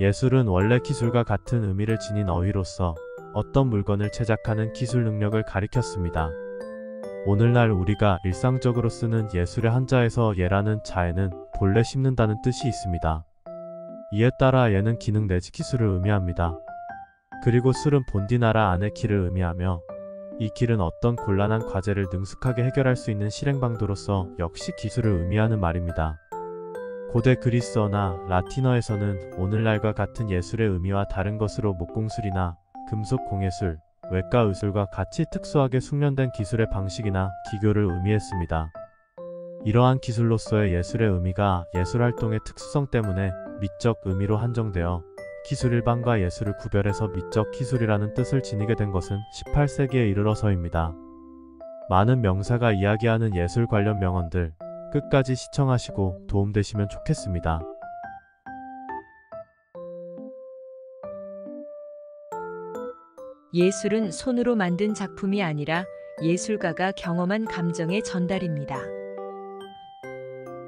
예술은 원래 기술과 같은 의미를 지닌 어휘로서 어떤 물건을 제작하는 기술 능력을 가리켰습니다. 오늘날 우리가 일상적으로 쓰는 예술의 한자에서 예라는 자에는 본래 심는다는 뜻이 있습니다. 이에 따라 예는 기능 내지 기술을 의미합니다. 그리고 술은 본디나라 안의 길을 의미하며 이 길은 어떤 곤란한 과제를 능숙하게 해결할 수 있는 실행방도로서 역시 기술을 의미하는 말입니다. 고대 그리스어나 라틴어에서는 오늘날과 같은 예술의 의미와 다른 것으로 목공술이나 금속 공예술, 외과 의술과 같이 특수하게 숙련된 기술의 방식이나 기교를 의미했습니다. 이러한 기술로서의 예술의 의미가 예술활동의 특수성 때문에 미적 의미로 한정되어 기술 일반과 예술을 구별해서 미적 기술이라는 뜻을 지니게 된 것은 18세기에 이르러서입니다. 많은 명사가 이야기하는 예술 관련 명언들 끝까지 시청하시고 도움되시면 좋겠습니다. 예술은 손으로 만든 작품이 아니라 예술가가 경험한 감정의 전달입니다.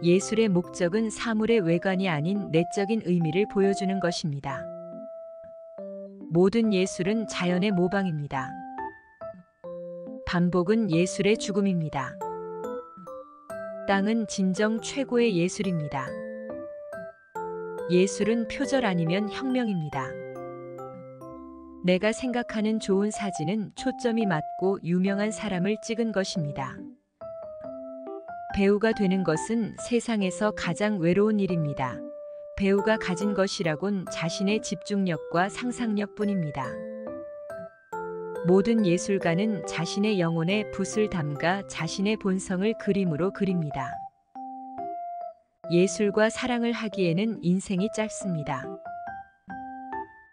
예술의 목적은 사물의 외관이 아닌 내적인 의미를 보여주는 것입니다. 모든 예술은 자연의 모방입니다. 반복은 예술의 죽음입니다. 땅은 진정 최고의 예술입니다. 예술은 표절 아니면 혁명입니다. 내가 생각하는 좋은 사진은 초점이 맞고 유명한 사람을 찍은 것입니다. 배우가 되는 것은 세상에서 가장 외로운 일입니다. 배우가 가진 것이라곤 자신의 집중력과 상상력뿐입니다. 모든 예술가는 자신의 영혼에 붓을 담가 자신의 본성을 그림으로 그립니다. 예술과 사랑을 하기에는 인생이 짧습니다.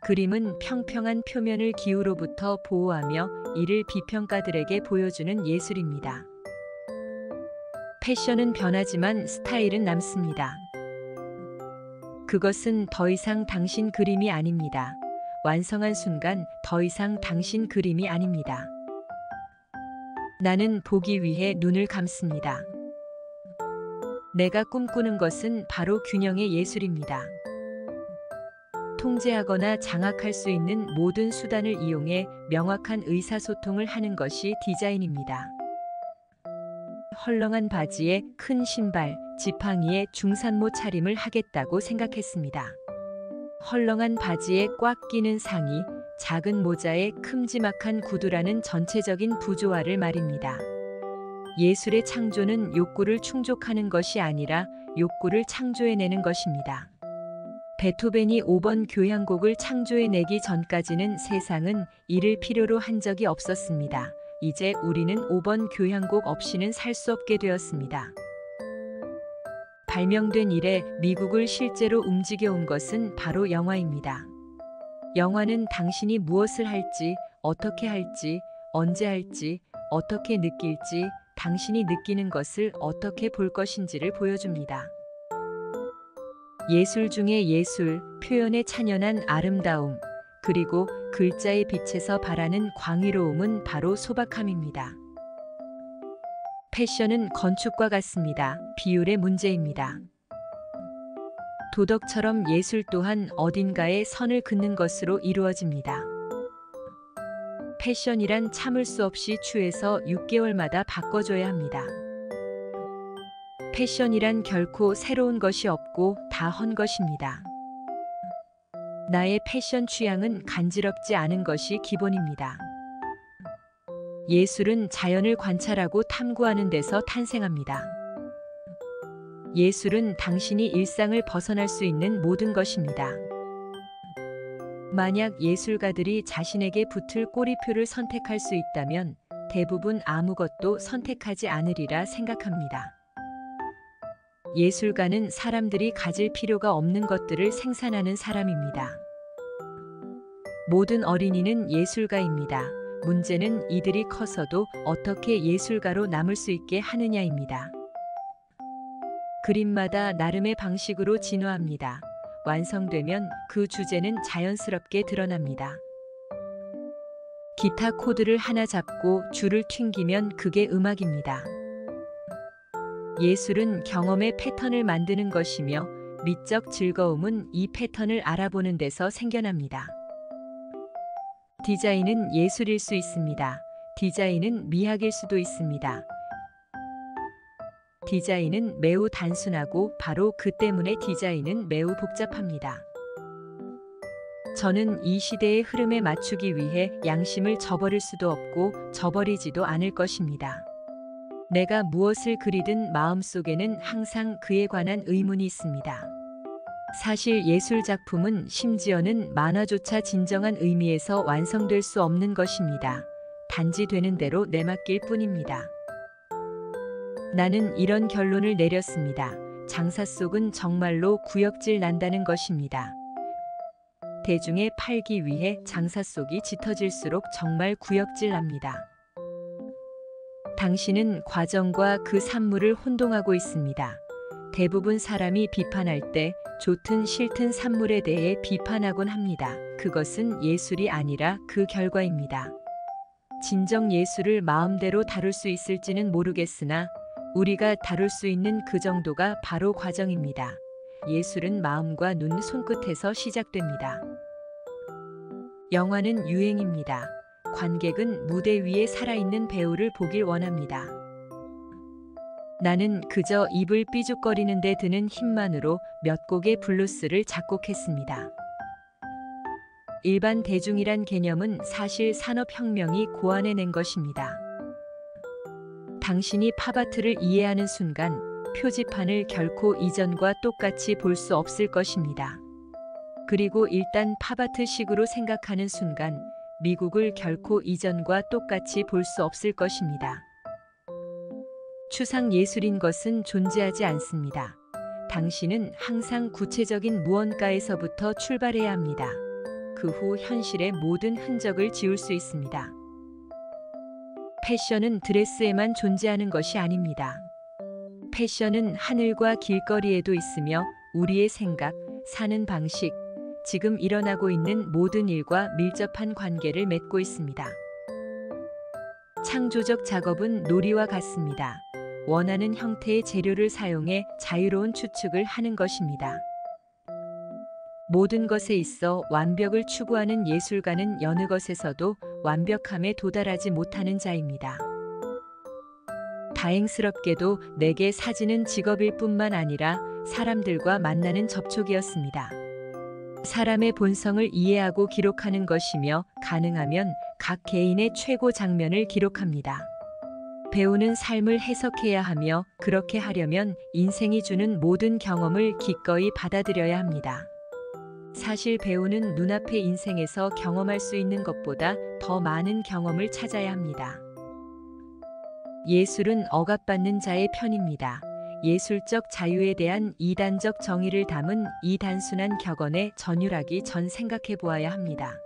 그림은 평평한 표면을 기후로부터 보호하며 이를 비평가들에게 보여주는 예술입니다. 패션은 변하지만 스타일은 남습니다. 그것은 더 이상 당신 그림이 아닙니다. 완성한 순간 더 이상 당신 그림이 아닙니다. 나는 보기 위해 눈을 감습니다. 내가 꿈꾸는 것은 바로 균형의 예술입니다. 통제하거나 장악할 수 있는 모든 수단을 이용해 명확한 의사소통을 하는 것이 디자인입니다. 헐렁한 바지에 큰 신발, 지팡이에 중산모 차림을 하겠다고 생각했습니다. 헐렁한 바지에 꽉 끼는 상의, 작은 모자에 큼지막한 구두라는 전체적인 부조화를 말입니다. 예술의 창조는 욕구를 충족하는 것이 아니라 욕구를 창조해내는 것입니다. 베토벤이 5번 교향곡을 창조해내기 전까지는 세상은 이를 필요로 한 적이 없었습니다. 이제 우리는 5번 교향곡 없이는 살 수 없게 되었습니다. 발명된 이래 미국을 실제로 움직여온 것은 바로 영화입니다. 영화는 당신이 무엇을 할지, 어떻게 할지, 언제 할지, 어떻게 느낄지, 당신이 느끼는 것을 어떻게 볼 것인지를 보여줍니다. 예술 중의 예술, 표현의 찬연한 아름다움, 그리고 글자의 빛에서 발하는 광의로움은 바로 소박함입니다. 패션은 건축과 같습니다. 비율의 문제입니다. 도덕처럼 예술 또한 어딘가에 선을 긋는 것으로 이루어집니다. 패션이란 참을 수 없이 취해서 6개월마다 바꿔줘야 합니다. 패션이란 결코 새로운 것이 없고 다 헌 것입니다. 나의 패션 취향은 간지럽지 않은 것이 기본입니다. 예술은 자연을 관찰하고 탐구하는 데서 탄생합니다. 예술은 당신이 일상을 벗어날 수 있는 모든 것입니다. 만약 예술가들이 자신에게 붙을 꼬리표를 선택할 수 있다면 대부분 아무것도 선택하지 않으리라 생각합니다. 예술가는 사람들이 가질 필요가 없는 것들을 생산하는 사람입니다. 모든 어린이는 예술가입니다. 문제는 이들이 커서도 어떻게 예술가로 남을 수 있게 하느냐입니다. 그림마다 나름의 방식으로 진화합니다. 완성되면 그 주제는 자연스럽게 드러납니다. 기타 코드를 하나 잡고 줄을 튕기면 그게 음악입니다. 예술은 경험의 패턴을 만드는 것이며 미적 즐거움은 이 패턴을 알아보는 데서 생겨납니다. 디자인은 예술일 수 있습니다. 디자인은 미학일 수도 있습니다. 디자인은 매우 단순하고 바로 그 때문에 디자인은 매우 복잡합니다. 저는 이 시대의 흐름에 맞추기 위해 양심을 저버릴 수도 없고 저버리지도 않을 것입니다. 내가 무엇을 그리든 마음속에는 항상 그에 관한 의문이 있습니다. 사실 예술 작품은 심지어는 만화조차 진정한 의미에서 완성될 수 없는 것입니다. 단지 되는 대로 내맡길 뿐입니다. 나는 이런 결론을 내렸습니다. 장사 속은 정말로 구역질 난다는 것입니다. 대중에 팔기 위해 장사 속이 짙어질수록 정말 구역질 납니다. 당신은 과정과 그 산물을 혼동하고 있습니다. 대부분 사람이 비판할 때 좋든 싫든 산물에 대해 비판하곤 합니다. 그것은 예술이 아니라 그 결과입니다. 진정 예술을 마음대로 다룰 수 있을지는 모르겠으나 우리가 다룰 수 있는 그 정도가 바로 과정입니다. 예술은 마음과 눈, 손끝에서 시작됩니다. 영화는 유행입니다. 관객은 무대 위에 살아있는 배우를 보길 원합니다. 나는 그저 입을 삐죽거리는 데 드는 힘만으로 몇 곡의 블루스를 작곡했습니다. 일반 대중이란 개념은 사실 산업혁명이 고안해낸 것입니다. 당신이 팝아트를 이해하는 순간 표지판을 결코 이전과 똑같이 볼 수 없을 것입니다. 그리고 일단 팝아트식으로 생각하는 순간 미국을 결코 이전과 똑같이 볼 수 없을 것입니다. 추상 예술인 것은 존재하지 않습니다. 당신은 항상 구체적인 무언가에서부터 출발해야 합니다. 그 후 현실의 모든 흔적을 지울 수 있습니다. 패션은 드레스에만 존재하는 것이 아닙니다. 패션은 하늘과 길거리에도 있으며 우리의 생각, 사는 방식, 지금 일어나고 있는 모든 일과 밀접한 관계를 맺고 있습니다. 창조적 작업은 놀이와 같습니다. 원하는 형태의 재료를 사용해 자유로운 추측을 하는 것입니다. 모든 것에 있어 완벽을 추구하는 예술가는 여느 것에서도 완벽함에 도달하지 못하는 자입니다. 다행스럽게도 내게 사진은 직업일 뿐만 아니라 사람들과 만나는 접촉이었습니다. 사람의 본성을 이해하고 기록하는 것이며 가능하면 각 개인의 최고 장면을 기록합니다. 배우는 삶을 해석해야 하며 그렇게 하려면 인생이 주는 모든 경험을 기꺼이 받아들여야 합니다. 사실 배우는 눈앞의 인생에서 경험할 수 있는 것보다 더 많은 경험을 찾아야 합니다. 예술은 억압받는 자의 편입니다. 예술적 자유에 대한 이단적 정의를 담은 이 단순한 격언에 전율하기 전 생각해 보아야 합니다.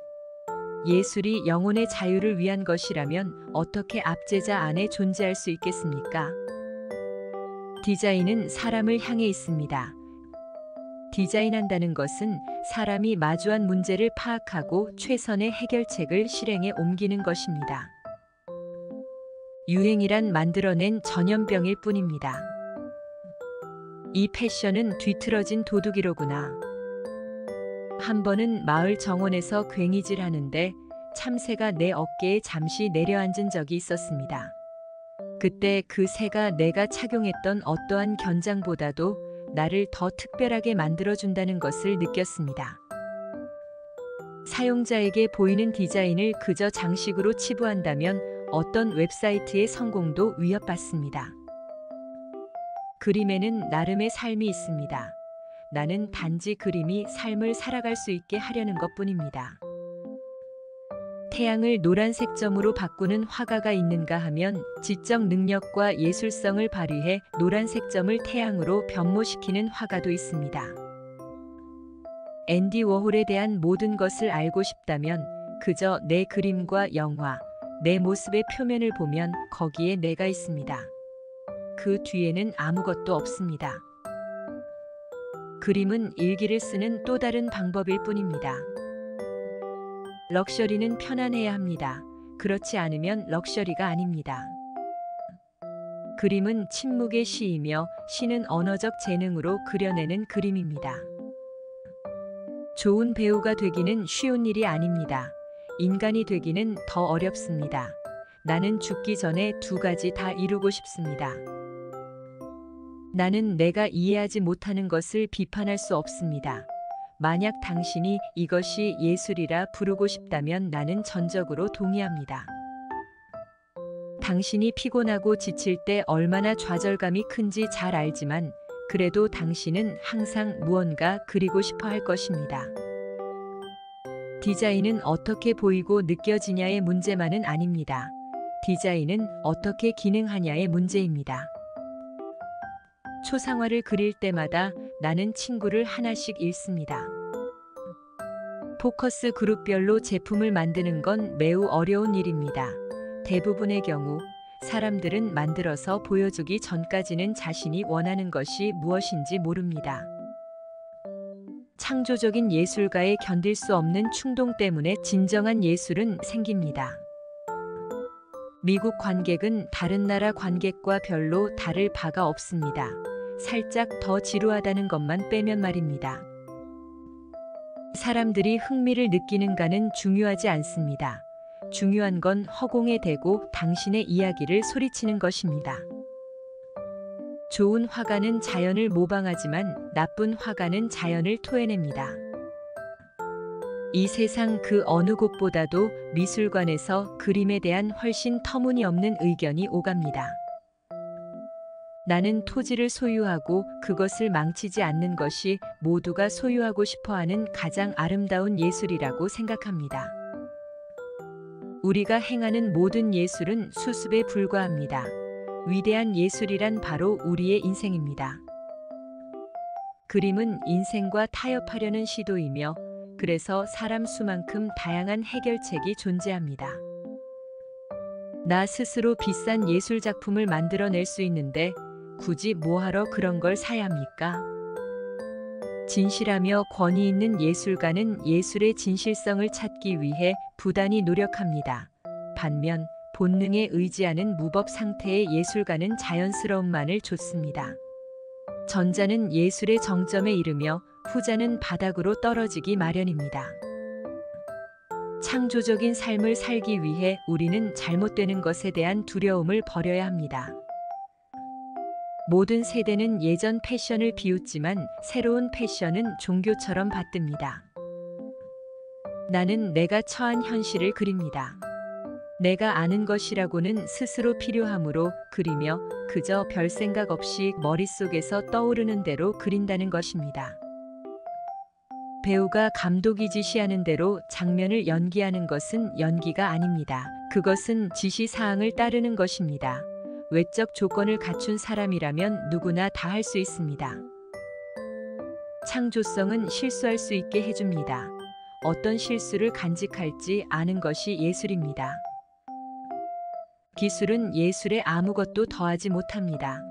예술이 영혼의 자유를 위한 것이라면 어떻게 압제자 안에 존재할 수 있겠습니까? 디자인은 사람을 향해 있습니다. 디자인한다는 것은 사람이 마주한 문제를 파악하고 최선의 해결책을 실행에 옮기는 것입니다. 유행이란 만들어낸 전염병일 뿐입니다. 이 패션은 뒤틀어진 도둑이로구나. 한 번은 마을 정원에서 괭이질 하는데 참새가 내 어깨에 잠시 내려앉은 적이 있었습니다. 그때 그 새가 내가 착용했던 어떠한 견장보다도 나를 더 특별하게 만들어준다는 것을 느꼈습니다. 사용자에게 보이는 디자인을 그저 장식으로 치부한다면 어떤 웹사이트의 성공도 위협받습니다. 그림에는 나름의 삶이 있습니다. 나는 단지 그림이 삶을 살아갈 수 있게 하려는 것뿐입니다. 태양을 노란색 점으로 바꾸는 화가가 있는가 하면 지적 능력과 예술성을 발휘해 노란색 점을 태양으로 변모시키는 화가도 있습니다. 앤디 워홀에 대한 모든 것을 알고 싶다면 그저 내 그림과 영화, 내 모습의 표면을 보면 거기에 내가 있습니다. 그 뒤에는 아무것도 없습니다. 그림은 일기를 쓰는 또 다른 방법일 뿐입니다. 럭셔리는 편안해야 합니다. 그렇지 않으면 럭셔리가 아닙니다. 그림은 침묵의 시이며 시는 언어적 재능으로 그려내는 그림입니다. 좋은 배우가 되기는 쉬운 일이 아닙니다. 인간이 되기는 더 어렵습니다. 나는 죽기 전에 두 가지 다 이루고 싶습니다. 나는 내가 이해하지 못하는 것을 비판할 수 없습니다. 만약 당신이 이것이 예술이라 부르고 싶다면 나는 전적으로 동의합니다. 당신이 피곤하고 지칠 때 얼마나 좌절감이 큰지 잘 알지만 그래도 당신은 항상 무언가 그리고 싶어 할 것입니다. 디자인은 어떻게 보이고 느껴지냐의 문제만은 아닙니다. 디자인은 어떻게 기능하냐의 문제입니다. 초상화를 그릴 때마다 나는 친구를 하나씩 잃습니다. 포커스 그룹별로 제품을 만드는 건 매우 어려운 일입니다. 대부분의 경우 사람들은 만들어서 보여주기 전까지는 자신이 원하는 것이 무엇인지 모릅니다. 창조적인 예술가의 견딜 수 없는 충동 때문에 진정한 예술은 생깁니다. 미국 관객은 다른 나라 관객과 별로 다를 바가 없습니다. 살짝 더 지루하다는 것만 빼면 말입니다. 사람들이 흥미를 느끼는가는 중요하지 않습니다. 중요한 건 허공에 대고 당신의 이야기를 소리치는 것입니다. 좋은 화가는 자연을 모방하지만 나쁜 화가는 자연을 토해냅니다. 이 세상 그 어느 곳보다도 미술관에서 그림에 대한 훨씬 터무니없는 의견이 오갑니다. 나는 토지를 소유하고 그것을 망치지 않는 것이 모두가 소유하고 싶어하는 가장 아름다운 예술이라고 생각합니다. 우리가 행하는 모든 예술은 수습에 불과합니다. 위대한 예술이란 바로 우리의 인생입니다. 그림은 인생과 타협하려는 시도이며 그래서 사람 수만큼 다양한 해결책이 존재합니다. 나 스스로 비싼 예술 작품을 만들어낼 수 있는데 굳이 뭐하러 그런 걸 사야 합니까? 진실하며 권위 있는 예술가는 예술의 진실성을 찾기 위해 부단히 노력합니다. 반면 본능에 의지하는 무법 상태의 예술가는 자연스러움만을 좇습니다. 전자는 예술의 정점에 이르며 후자는 바닥으로 떨어지기 마련입니다. 창조적인 삶을 살기 위해 우리는 잘못되는 것에 대한 두려움을 버려야 합니다. 모든 세대는 예전 패션을 비웃지만 새로운 패션은 종교처럼 받듭니다. 나는 내가 처한 현실을 그립니다. 내가 아는 것이라고는 스스로 필요하므로 그리며 그저 별 생각 없이 머릿속에서 떠오르는 대로 그린다는 것입니다. 배우가 감독이 지시하는 대로 장면을 연기하는 것은 연기가 아닙니다. 그것은 지시사항을 따르는 것입니다. 외적 조건을 갖춘 사람이라면 누구나 다 할 수 있습니다. 창조성은 실수할 수 있게 해줍니다. 어떤 실수를 간직할지 아는 것이 예술입니다. 기술은 예술에 아무것도 더하지 못합니다.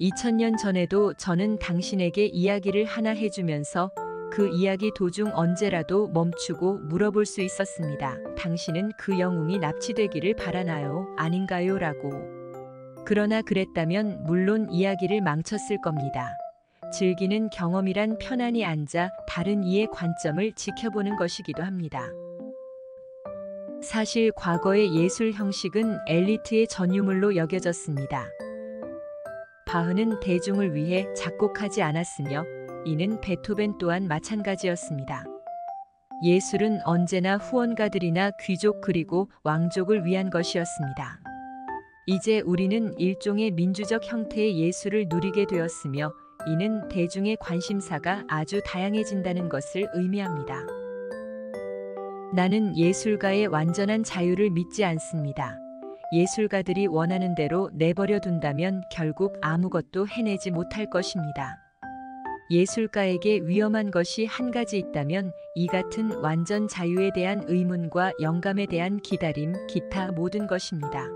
2000년 전에도 저는 당신에게 이야기를 하나 해주면서 그 이야기 도중 언제라도 멈추고 물어볼 수 있었습니다. 당신은 그 영웅이 납치되기를 바라나요? 아닌가요? 라고. 그러나 그랬다면 물론 이야기를 망쳤을 겁니다. 즐기는 경험이란 편안히 앉아 다른 이의 관점을 지켜보는 것이기도 합니다. 사실 과거의 예술 형식은 엘리트의 전유물로 여겨졌습니다. 바흐는 대중을 위해 작곡하지 않았으며 이는 베토벤 또한 마찬가지였습니다. 예술은 언제나 후원가들이나 귀족 그리고 왕족을 위한 것이었습니다. 이제 우리는 일종의 민주적 형태의 예술을 누리게 되었으며 이는 대중의 관심사가 아주 다양해진다는 것을 의미합니다. 나는 예술가의 완전한 자유를 믿지 않습니다. 예술가들이 원하는 대로 내버려 둔다면 결국 아무것도 해내지 못할 것입니다. 예술가에게 위험한 것이 한 가지 있다면 이 같은 완전 자유에 대한 의문과 영감에 대한 기다림, 기타 모든 것입니다.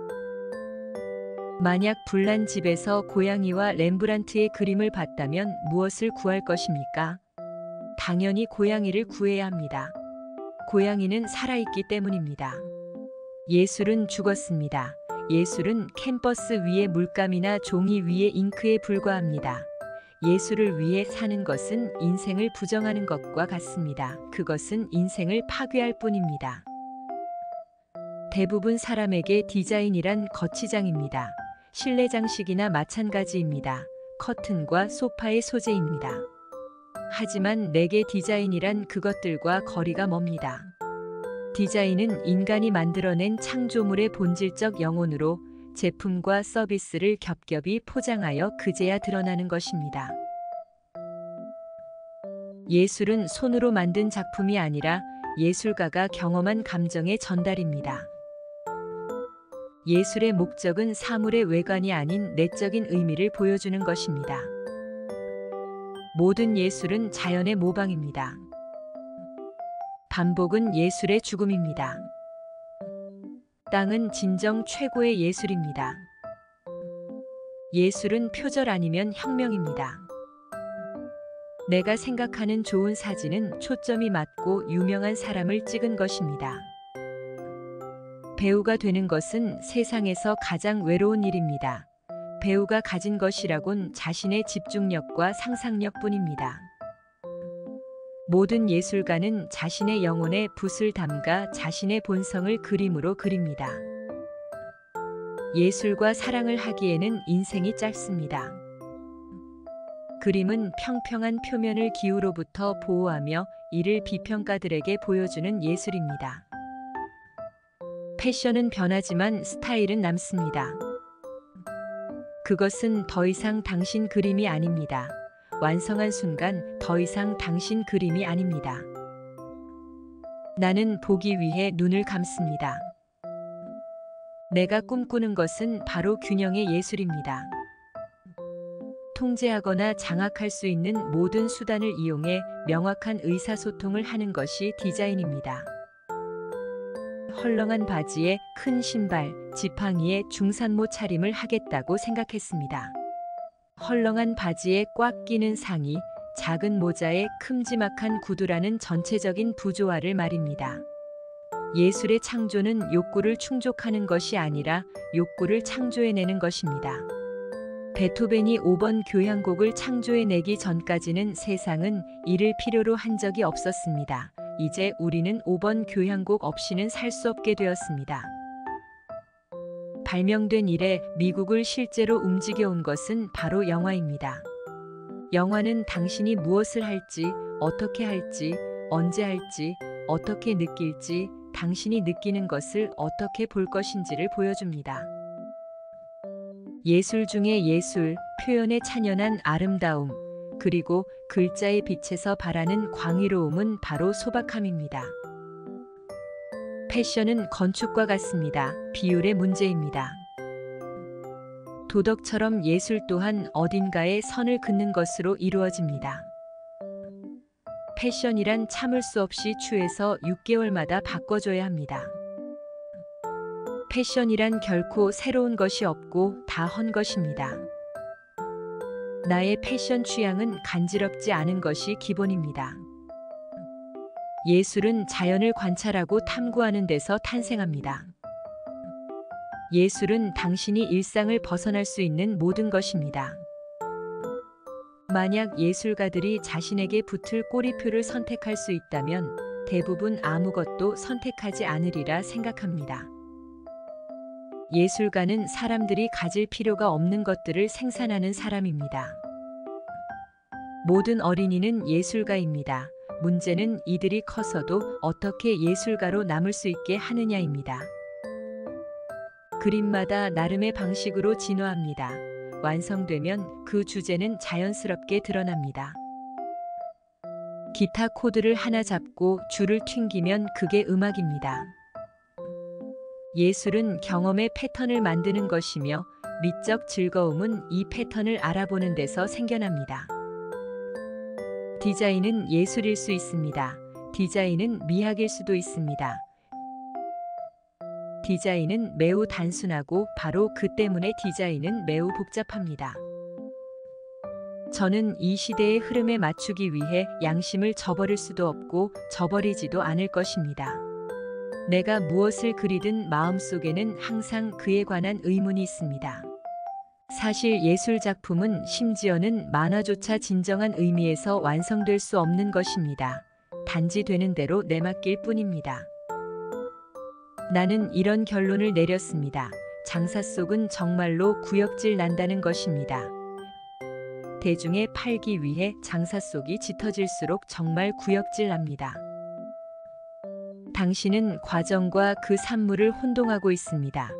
만약 불난 집에서 고양이와 렘브란트의 그림을 봤다면 무엇을 구할 것입니까? 당연히 고양이를 구해야 합니다. 고양이는 살아있기 때문입니다. 예술은 죽었습니다. 예술은 캔버스 위의 물감이나 종이 위의 잉크에 불과합니다. 예술을 위해 사는 것은 인생을 부정하는 것과 같습니다. 그것은 인생을 파괴할 뿐입니다. 대부분 사람에게 디자인이란 거치장입니다. 실내 장식이나 마찬가지입니다. 커튼과 소파의 소재입니다. 하지만 내게 디자인이란 그것들과 거리가 멉니다. 디자인은 인간이 만들어낸 창조물의 본질적 영혼으로 제품과 서비스를 겹겹이 포장하여 그제야 드러나는 것입니다. 예술은 손으로 만든 작품이 아니라 예술가가 경험한 감정의 전달입니다. 예술의 목적은 사물의 외관이 아닌 내적인 의미를 보여주는 것입니다. 모든 예술은 자연의 모방입니다. 반복은 예술의 죽음입니다. 땅은 진정 최고의 예술입니다. 예술은 표절 아니면 혁명입니다. 내가 생각하는 좋은 사진은 초점이 맞고 유명한 사람을 찍은 것입니다. 배우가 되는 것은 세상에서 가장 외로운 일입니다. 배우가 가진 것이라곤 자신의 집중력과 상상력뿐입니다. 모든 예술가는 자신의 영혼에 붓을 담가 자신의 본성을 그림으로 그립니다. 예술과 사랑을 하기에는 인생이 짧습니다. 그림은 평평한 표면을 기후로부터 보호하며 이를 비평가들에게 보여주는 예술입니다. 패션은 변하지만 스타일은 남습니다. 그것은 더 이상 당신 그림이 아닙니다. 완성한 순간 더 이상 당신 그림이 아닙니다. 나는 보기 위해 눈을 감습니다. 내가 꿈꾸는 것은 바로 균형의 예술입니다. 통제하거나 장악할 수 있는 모든 수단을 이용해 명확한 의사소통을 하는 것이 디자인입니다. 헐렁한 바지에 큰 신발, 지팡이에 중산모 차림을 하겠다고 생각했습니다. 헐렁한 바지에 꽉 끼는 상의, 작은 모자에 큼지막한 구두라는 전체적인 부조화를 말입니다. 예술의 창조는 욕구를 충족하는 것이 아니라 욕구를 창조해내는 것입니다. 베토벤이 5번 교향곡을 창조해내기 전까지는 세상은 이를 필요로 한 적이 없었습니다. 이제 우리는 5번 교향곡 없이는 살 수 없게 되었습니다. 발명된 이래 미국을 실제로 움직여온 것은 바로 영화입니다. 영화는 당신이 무엇을 할지, 어떻게 할지, 언제 할지, 어떻게 느낄지, 당신이 느끼는 것을 어떻게 볼 것인지를 보여줍니다. 예술 중의 예술, 표현의 찬연한 아름다움, 그리고 글자의 빛에서 발하는 광의로움은 바로 소박함입니다. 패션은 건축과 같습니다. 비율의 문제입니다. 도덕처럼 예술 또한 어딘가에 선을 긋는 것으로 이루어집니다. 패션이란 참을 수 없이 취해서 6개월마다 바꿔줘야 합니다. 패션이란 결코 새로운 것이 없고 다 헌 것입니다. 나의 패션 취향은 간지럽지 않은 것이 기본입니다. 예술은 자연을 관찰하고 탐구하는 데서 탄생합니다. 예술은 당신이 일상을 벗어날 수 있는 모든 것입니다. 만약 예술가들이 자신에게 붙을 꼬리표를 선택할 수 있다면 대부분 아무것도 선택하지 않으리라 생각합니다. 예술가는 사람들이 가질 필요가 없는 것들을 생산하는 사람입니다. 모든 어린이는 예술가입니다. 문제는 이들이 커서도 어떻게 예술가로 남을 수 있게 하느냐입니다. 그림마다 나름의 방식으로 진화합니다. 완성되면 그 주제는 자연스럽게 드러납니다. 기타 코드를 하나 잡고 줄을 튕기면 그게 음악입니다. 예술은 경험의 패턴을 만드는 것이며 미적 즐거움은 이 패턴을 알아보는 데서 생겨납니다. 디자인은 예술일 수 있습니다. 디자인은 미학일 수도 있습니다. 디자인은 매우 단순하고 바로 그 때문에 디자인은 매우 복잡합니다. 저는 이 시대의 흐름에 맞추기 위해 양심을 저버릴 수도 없고 저버리지도 않을 것입니다. 내가 무엇을 그리든 마음속에는 항상 그에 관한 의문이 있습니다. 사실 예술 작품은 심지어는 만화조차 진정한 의미에서 완성될 수 없는 것입니다. 단지 되는 대로 내맡길 뿐입니다. 나는 이런 결론을 내렸습니다. 장사 속은 정말로 구역질 난다는 것입니다. 대중에 팔기 위해 장사 속이 짙어질수록 정말 구역질 납니다. 당신은 과정과 그 산물을 혼동하고 있습니다.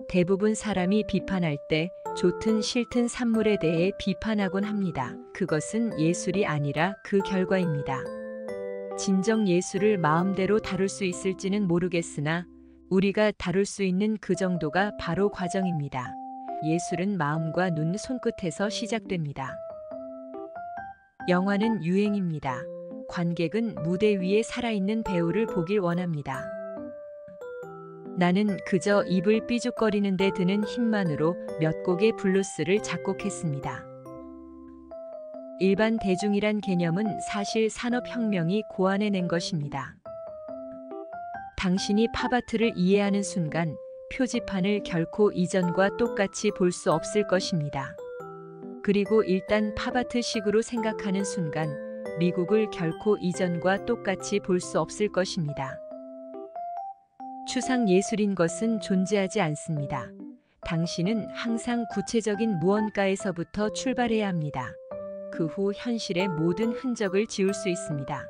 대부분 사람이 비판할 때 좋든 싫든 산물에 대해 비판하곤 합니다. 그것은 예술이 아니라 그 결과입니다. 진정 예술을 마음대로 다룰 수 있을지는 모르겠으나 우리가 다룰 수 있는 그 정도가 바로 과정입니다. 예술은 마음과 눈, 손끝에서 시작됩니다. 영화는 유행입니다. 관객은 무대 위에 살아있는 배우를 보길 원합니다. 나는 그저 입을 삐죽거리는 데 드는 힘만으로 몇 곡의 블루스를 작곡했습니다. 일반 대중이란 개념은 사실 산업혁명이 고안해낸 것입니다. 당신이 팝아트를 이해하는 순간 표지판을 결코 이전과 똑같이 볼 수 없을 것입니다. 그리고 일단 팝아트식으로 생각하는 순간 미국을 결코 이전과 똑같이 볼 수 없을 것입니다. 추상 예술인 것은 존재하지 않습니다. 당신은 항상 구체적인 무언가에서부터 출발해야 합니다. 그 후 현실의 모든 흔적을 지울 수 있습니다.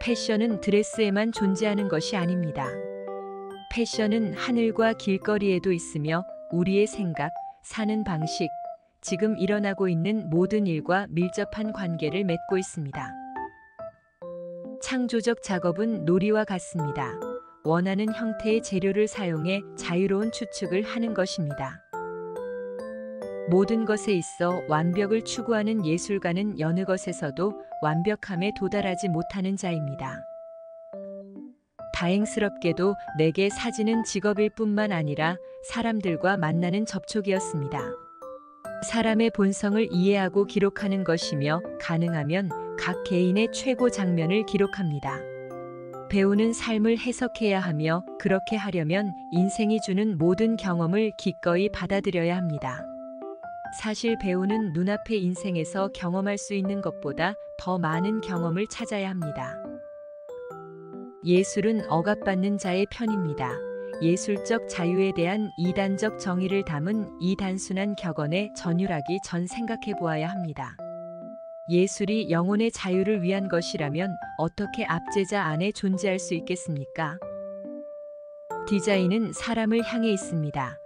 패션은 드레스에만 존재하는 것이 아닙니다. 패션은 하늘과 길거리에도 있으며 우리의 생각, 사는 방식, 지금 일어나고 있는 모든 일과 밀접한 관계를 맺고 있습니다. 창조적 작업은 놀이와 같습니다. 원하는 형태의 재료를 사용해 자유로운 추측을 하는 것입니다. 모든 것에 있어 완벽을 추구하는 예술가는 여느 것에서도 완벽함에 도달하지 못하는 자입니다. 다행스럽게도 내게 사진은 직업일 뿐만 아니라 사람들과 만나는 접촉이었습니다. 사람의 본성을 이해하고 기록하는 것이며 가능하면 각 개인의 최고 장면을 기록합니다. 배우는 삶을 해석해야 하며 그렇게 하려면 인생이 주는 모든 경험을 기꺼이 받아들여야 합니다. 사실 배우는 눈앞의 인생에서 경험할 수 있는 것보다 더 많은 경험을 찾아야 합니다. 예술은 억압받는 자의 편입니다. 예술적 자유에 대한 이단적 정의를 담은 이 단순한 격언에 전율하기 전 생각해 보아야 합니다. 예술이 영혼의 자유를 위한 것이라면 어떻게 압제자 안에 존재할 수 있겠습니까? 디자인은 사람을 향해 있습니다.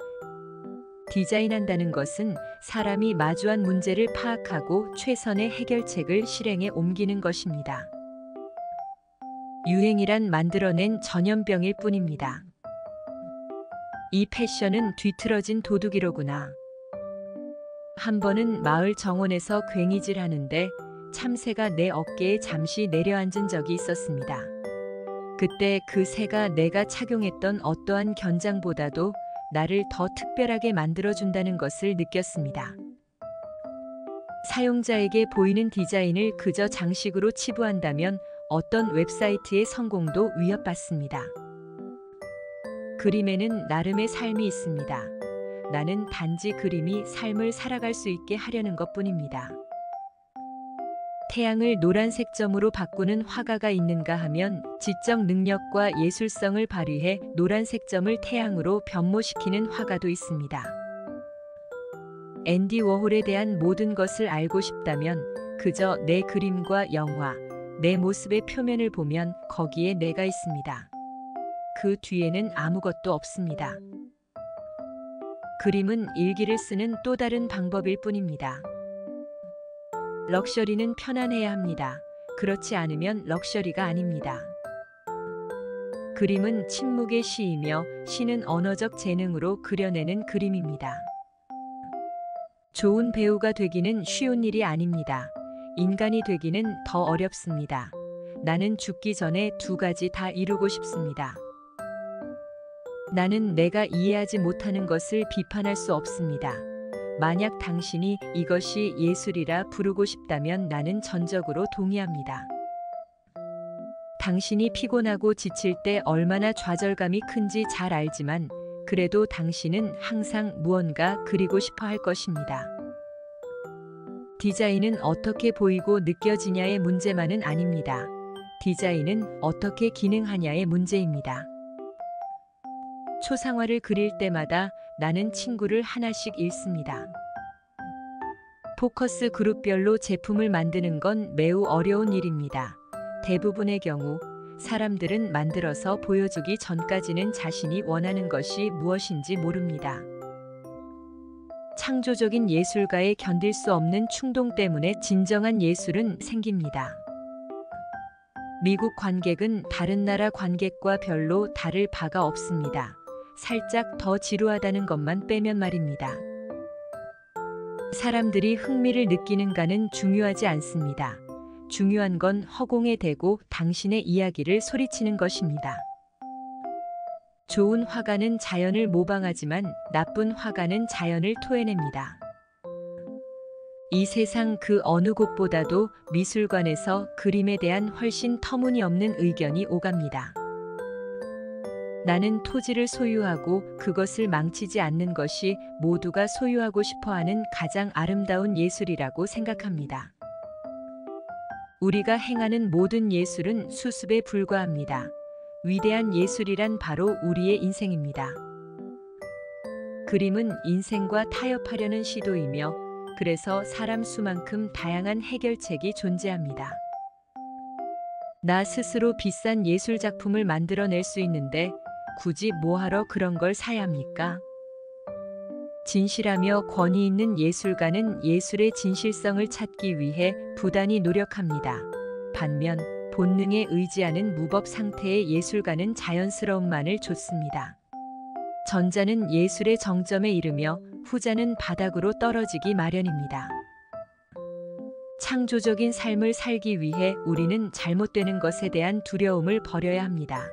디자인한다는 것은 사람이 마주한 문제를 파악하고 최선의 해결책을 실행에 옮기는 것입니다. 유행이란 만들어낸 전염병일 뿐입니다. 이 패션은 뒤틀어진 도둑이로구나. 한 번은 마을 정원에서 괭이질 하는데 참새가 내 어깨에 잠시 내려앉은 적이 있었습니다. 그때 그 새가 내가 착용했던 어떠한 견장보다도 나를 더 특별하게 만들어준다는 것을 느꼈습니다. 사용자에게 보이는 디자인을 그저 장식으로 치부한다면 어떤 웹사이트의 성공도 위협받습니다. 그림에는 나름의 삶이 있습니다. 나는 단지 그림이 삶을 살아갈 수 있게 하려는 것뿐입니다. 태양을 노란색 점으로 바꾸는 화가가 있는가 하면 지적 능력과 예술성을 발휘해 노란색 점을 태양으로 변모시키는 화가도 있습니다. 앤디 워홀에 대한 모든 것을 알고 싶다면 그저 내 그림과 영화, 내 모습의 표면을 보면 거기에 내가 있습니다. 그 뒤에는 아무것도 없습니다. 그림은 일기를 쓰는 또 다른 방법일 뿐입니다. 럭셔리는 편안해야 합니다. 그렇지 않으면 럭셔리가 아닙니다. 그림은 침묵의 시이며 시는 언어적 재능으로 그려내는 그림입니다. 좋은 배우가 되기는 쉬운 일이 아닙니다. 인간이 되기는 더 어렵습니다. 나는 죽기 전에 두 가지 다 이루고 싶습니다. 나는 내가 이해하지 못하는 것을 비판할 수 없습니다. 만약 당신이 이것이 예술이라 부르고 싶다면 나는 전적으로 동의합니다. 당신이 피곤하고 지칠 때 얼마나 좌절감이 큰지 잘 알지만 그래도 당신은 항상 무언가 그리고 싶어 할 것입니다. 디자인은 어떻게 보이고 느껴지냐의 문제만은 아닙니다. 디자인은 어떻게 기능하냐의 문제입니다. 초상화를 그릴 때마다 나는 친구를 하나씩 잃습니다. 포커스 그룹별로 제품을 만드는 건 매우 어려운 일입니다. 대부분의 경우 사람들은 만들어서 보여주기 전까지는 자신이 원하는 것이 무엇인지 모릅니다. 창조적인 예술가의 견딜 수 없는 충동 때문에 진정한 예술은 생깁니다. 미국 관객은 다른 나라 관객과 별로 다를 바가 없습니다. 살짝 더 지루하다는 것만 빼면 말입니다. 사람들이 흥미를 느끼는가는 중요하지 않습니다. 중요한 건 허공에 대고 당신의 이야기를 소리치는 것입니다. 좋은 화가는 자연을 모방하지만 나쁜 화가는 자연을 토해냅니다. 이 세상 그 어느 곳보다도 미술관에서 그림에 대한 훨씬 터무니없는 의견이 오갑니다. 나는 토지를 소유하고 그것을 망치지 않는 것이 모두가 소유하고 싶어하는 가장 아름다운 예술이라고 생각합니다. 우리가 행하는 모든 예술은 수습에 불과합니다. 위대한 예술이란 바로 우리의 인생입니다. 그림은 인생과 타협하려는 시도이며 그래서 사람 수만큼 다양한 해결책이 존재합니다. 나 스스로 비싼 예술 작품을 만들어낼 수 있는데 굳이 뭐하러 그런 걸 사야 합니까? 진실하며 권위 있는 예술가는 예술의 진실성을 찾기 위해 부단히 노력합니다. 반면 본능에 의지하는 무법 상태의 예술가는 자연스러움만을 좇습니다. 전자는 예술의 정점에 이르며 후자는 바닥으로 떨어지기 마련입니다. 창조적인 삶을 살기 위해 우리는 잘못되는 것에 대한 두려움을 버려야 합니다.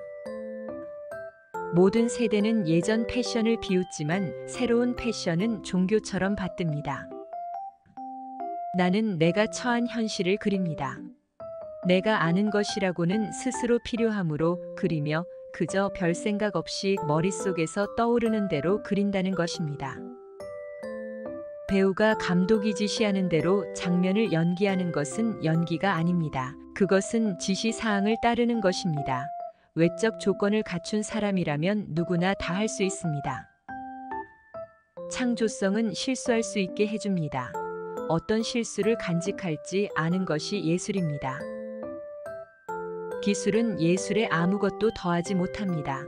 모든 세대는 예전 패션을 비웃지만 새로운 패션은 종교처럼 받듭니다. 나는 내가 처한 현실을 그립니다. 내가 아는 것이라고는 스스로 필요하므로 그리며 그저 별 생각 없이 머릿속에서 떠오르는 대로 그린다는 것입니다. 배우가 감독이 지시하는 대로 장면을 연기하는 것은 연기가 아닙니다. 그것은 지시사항을 따르는 것입니다. 외적 조건을 갖춘 사람이라면 누구나 다 할 수 있습니다. 창조성은 실수할 수 있게 해줍니다. 어떤 실수를 간직할지 아는 것이 예술입니다. 기술은 예술에 아무것도 더하지 못합니다.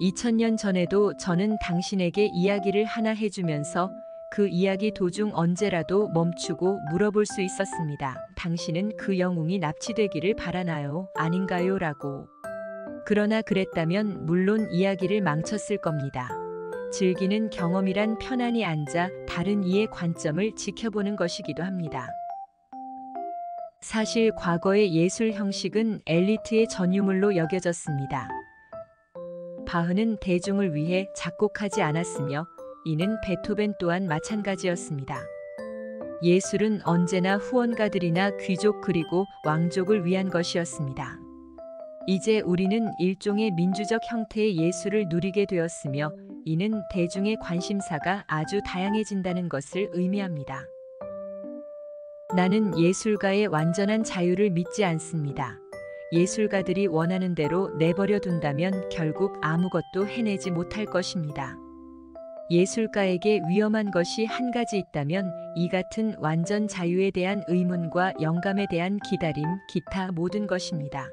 2000년 전에도 저는 당신에게 이야기를 하나 해주면서 그 이야기 도중 언제라도 멈추고 물어볼 수 있었습니다. 당신은 그 영웅이 납치되기를 바라나요? 아닌가요? 라고. 그러나 그랬다면 물론 이야기를 망쳤을 겁니다. 즐기는 경험이란 편안히 앉아 다른 이의 관점을 지켜보는 것이기도 합니다. 사실 과거의 예술 형식은 엘리트의 전유물로 여겨졌습니다. 바흐는 대중을 위해 작곡하지 않았으며 이는 베토벤 또한 마찬가지였습니다. 예술은 언제나 후원가들이나 귀족 그리고 왕족을 위한 것이었습니다. 이제 우리는 일종의 민주적 형태의 예술을 누리게 되었으며 이는 대중의 관심사가 아주 다양해진다는 것을 의미합니다. 나는 예술가의 완전한 자유를 믿지 않습니다. 예술가들이 원하는 대로 내버려 둔다면 결국 아무것도 해내지 못할 것입니다. 예술가에게 위험한 것이 한 가지 있다면 이 같은 완전 자유에 대한 의문과 영감에 대한 기다림, 기타 모든 것입니다.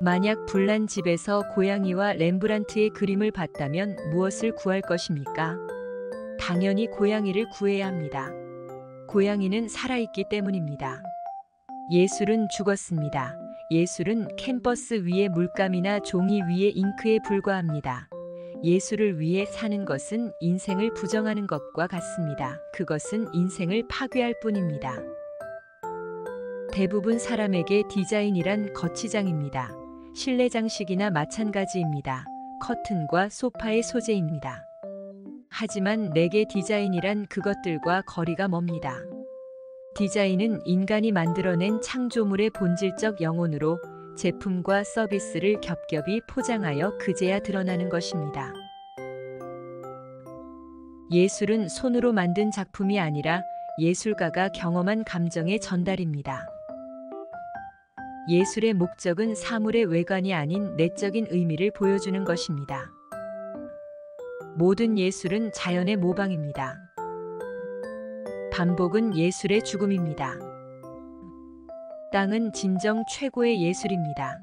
만약 불난 집에서 고양이와 렘브란트의 그림을 봤다면 무엇을 구할 것입니까? 당연히 고양이를 구해야 합니다. 고양이는 살아있기 때문입니다. 예술은 죽었습니다. 예술은 캔버스 위의 물감이나 종이 위의 잉크에 불과합니다. 예술을 위해 사는 것은 인생을 부정하는 것과 같습니다. 그것은 인생을 파괴할 뿐입니다. 대부분 사람에게 디자인이란 거치장입니다. 실내 장식이나 마찬가지입니다. 커튼과 소파의 소재입니다. 하지만 내게 디자인이란 그것들과 거리가 멉니다. 디자인은 인간이 만들어낸 창조물의 본질적 영혼으로 제품과 서비스를 겹겹이 포장하여 그제야 드러나는 것입니다. 예술은 손으로 만든 작품이 아니라 예술가가 경험한 감정의 전달입니다. 예술의 목적은 사물의 외관이 아닌 내적인 의미를 보여주는 것입니다. 모든 예술은 자연의 모방입니다. 반복은 예술의 죽음입니다. 땅은 진정 최고의 예술입니다.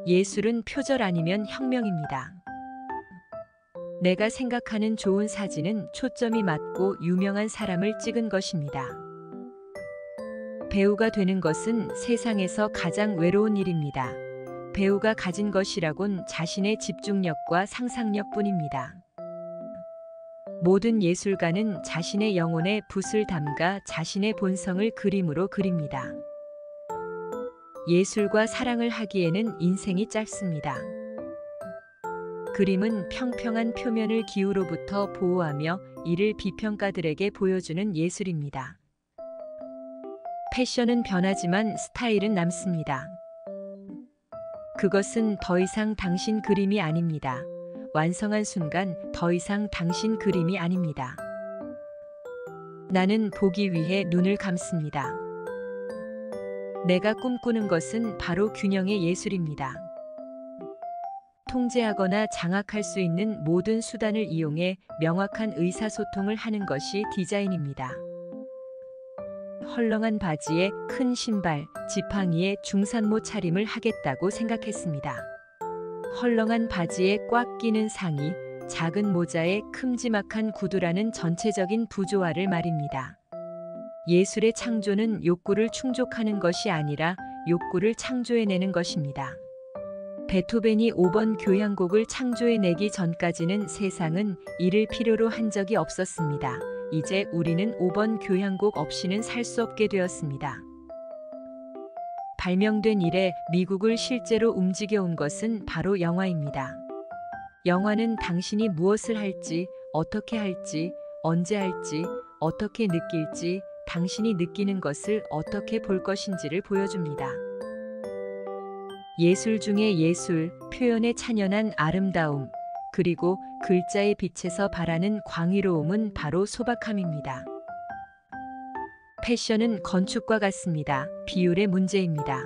예술은 표절 아니면 혁명입니다. 내가 생각하는 좋은 사진은 초점이 맞고 유명한 사람을 찍은 것입니다. 배우가 되는 것은 세상에서 가장 외로운 일입니다. 배우가 가진 것이라곤 자신의 집중력과 상상력뿐입니다. 모든 예술가는 자신의 영혼에 붓을 담가 자신의 본성을 그림으로 그립니다. 예술과 사랑을 하기에는 인생이 짧습니다. 그림은 평평한 표면을 기후로부터 보호하며 이를 비평가들에게 보여주는 예술입니다. 패션은 변하지만 스타일은 남습니다. 그것은 더 이상 당신 그림이 아닙니다. 완성한 순간 더 이상 당신 그림이 아닙니다. 나는 보기 위해 눈을 감습니다. 내가 꿈꾸는 것은 바로 균형의 예술입니다. 통제하거나 장악할 수 있는 모든 수단을 이용해 명확한 의사소통을 하는 것이 디자인입니다. 헐렁한 바지에 큰 신발, 지팡이에 중산모 차림을 하겠다고 생각했습니다. 헐렁한 바지에 꽉 끼는 상의, 작은 모자에 큼지막한 구두라는 전체적인 부조화를 말입니다. 예술의 창조는 욕구를 충족하는 것이 아니라 욕구를 창조해내는 것입니다. 베토벤이 5번 교향곡을 창조해내기 전까지는 세상은 이를 필요로 한 적이 없었습니다. 이제 우리는 5번 교향곡 없이는 살 수 없게 되었습니다. 발명된 이래 미국을 실제로 움직여온 것은 바로 영화입니다. 영화는 당신이 무엇을 할지, 어떻게 할지, 언제 할지, 어떻게 느낄지, 당신이 느끼는 것을 어떻게 볼 것인지를 보여줍니다. 예술 중의 예술, 표현의 찬연한 아름다움, 그리고 글자의 빛에서 발하는 광의로움은 바로 소박함입니다. 패션은 건축과 같습니다. 비율의 문제입니다.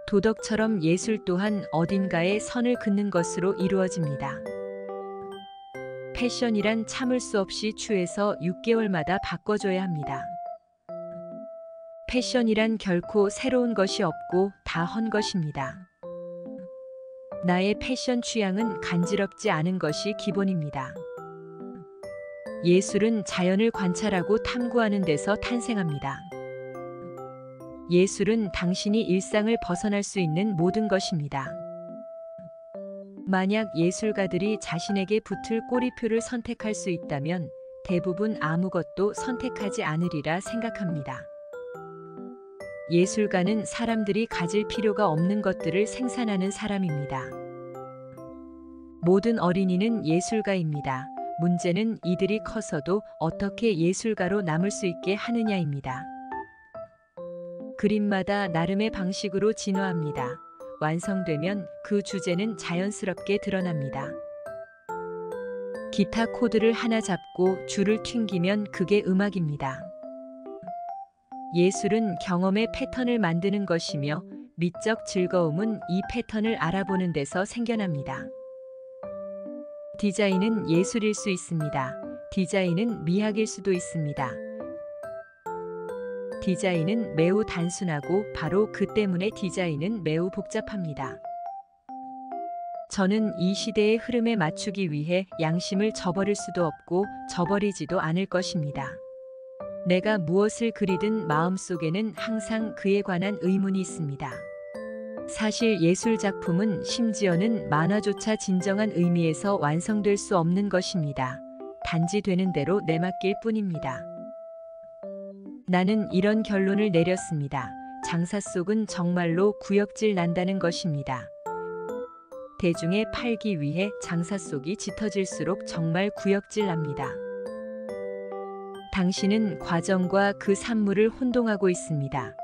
도덕처럼 예술 또한 어딘가에 선을 긋는 것으로 이루어집니다. 패션이란 참을 수 없이 취해서 6개월마다 바꿔줘야 합니다. 패션이란 결코 새로운 것이 없고 다 헌 것입니다. 나의 패션 취향은 간지럽지 않은 것이 기본입니다. 예술은 자연을 관찰하고 탐구하는 데서 탄생합니다. 예술은 당신이 일상을 벗어날 수 있는 모든 것입니다. 만약 예술가들이 자신에게 붙을 꼬리표를 선택할 수 있다면 대부분 아무것도 선택하지 않으리라 생각합니다. 예술가는 사람들이 가질 필요가 없는 것들을 생산하는 사람입니다. 모든 어린이는 예술가입니다. 문제는 이들이 커서도 어떻게 예술가로 남을 수 있게 하느냐입니다. 그림마다 나름의 방식으로 진화합니다. 완성되면 그 주제는 자연스럽게 드러납니다. 기타 코드를 하나 잡고 줄을 튕기면 그게 음악입니다. 예술은 경험의 패턴을 만드는 것이며 미적 즐거움은 이 패턴을 알아보는 데서 생겨납니다. 디자인은 예술일 수 있습니다. 디자인은 미학일 수도 있습니다. 디자인은 매우 단순하고 바로 그 때문에 디자인은 매우 복잡합니다. 저는 이 시대의 흐름에 맞추기 위해 양심을 저버릴 수도 없고 저버리지도 않을 것입니다. 내가 무엇을 그리든 마음속에는 항상 그에 관한 의문이 있습니다. 사실 예술 작품은 심지어는 만화조차 진정한 의미에서 완성될 수 없는 것입니다. 단지 되는 대로 내맡길 뿐입니다. 나는 이런 결론을 내렸습니다. 장사 속은 정말로 구역질 난다는 것입니다. 대중에 팔기 위해 장사 속이 짙어질수록 정말 구역질 납니다. 당신은 과정과 그 산물을 혼동하고 있습니다.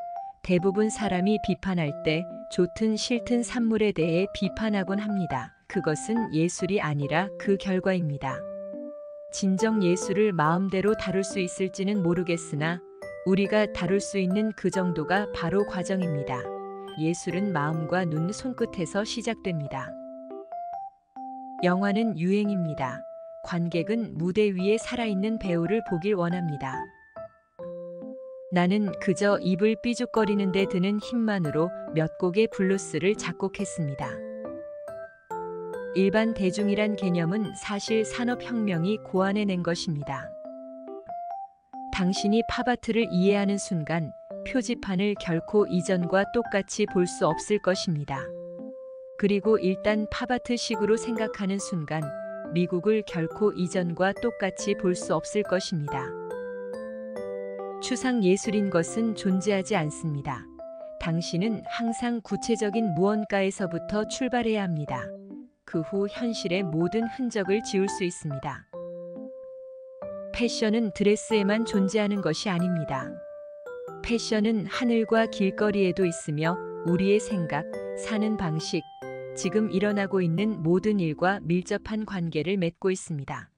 대부분 사람이 비판할 때 좋든 싫든 산물에 대해 비판하곤 합니다. 그것은 예술이 아니라 그 결과입니다. 진정 예술을 마음대로 다룰 수 있을지는 모르겠으나 우리가 다룰 수 있는 그 정도가 바로 과정입니다. 예술은 마음과 눈, 손끝에서 시작됩니다. 영화는 유행입니다. 관객은 무대 위에 살아있는 배우를 보길 원합니다. 나는 그저 입을 삐죽거리는 데 드는 힘만으로 몇 곡의 블루스를 작곡했습니다. 일반 대중이란 개념은 사실 산업혁명이 고안해낸 것입니다. 당신이 팝아트를 이해하는 순간 표지판을 결코 이전과 똑같이 볼 수 없을 것입니다. 그리고 일단 팝아트식으로 생각하는 순간 미국을 결코 이전과 똑같이 볼 수 없을 것입니다. 추상 예술인 것은 존재하지 않습니다. 당신은 항상 구체적인 무언가에서부터 출발해야 합니다. 그 후 현실의 모든 흔적을 지울 수 있습니다. 패션은 드레스에만 존재하는 것이 아닙니다. 패션은 하늘과 길거리에도 있으며 우리의 생각, 사는 방식, 지금 일어나고 있는 모든 일과 밀접한 관계를 맺고 있습니다.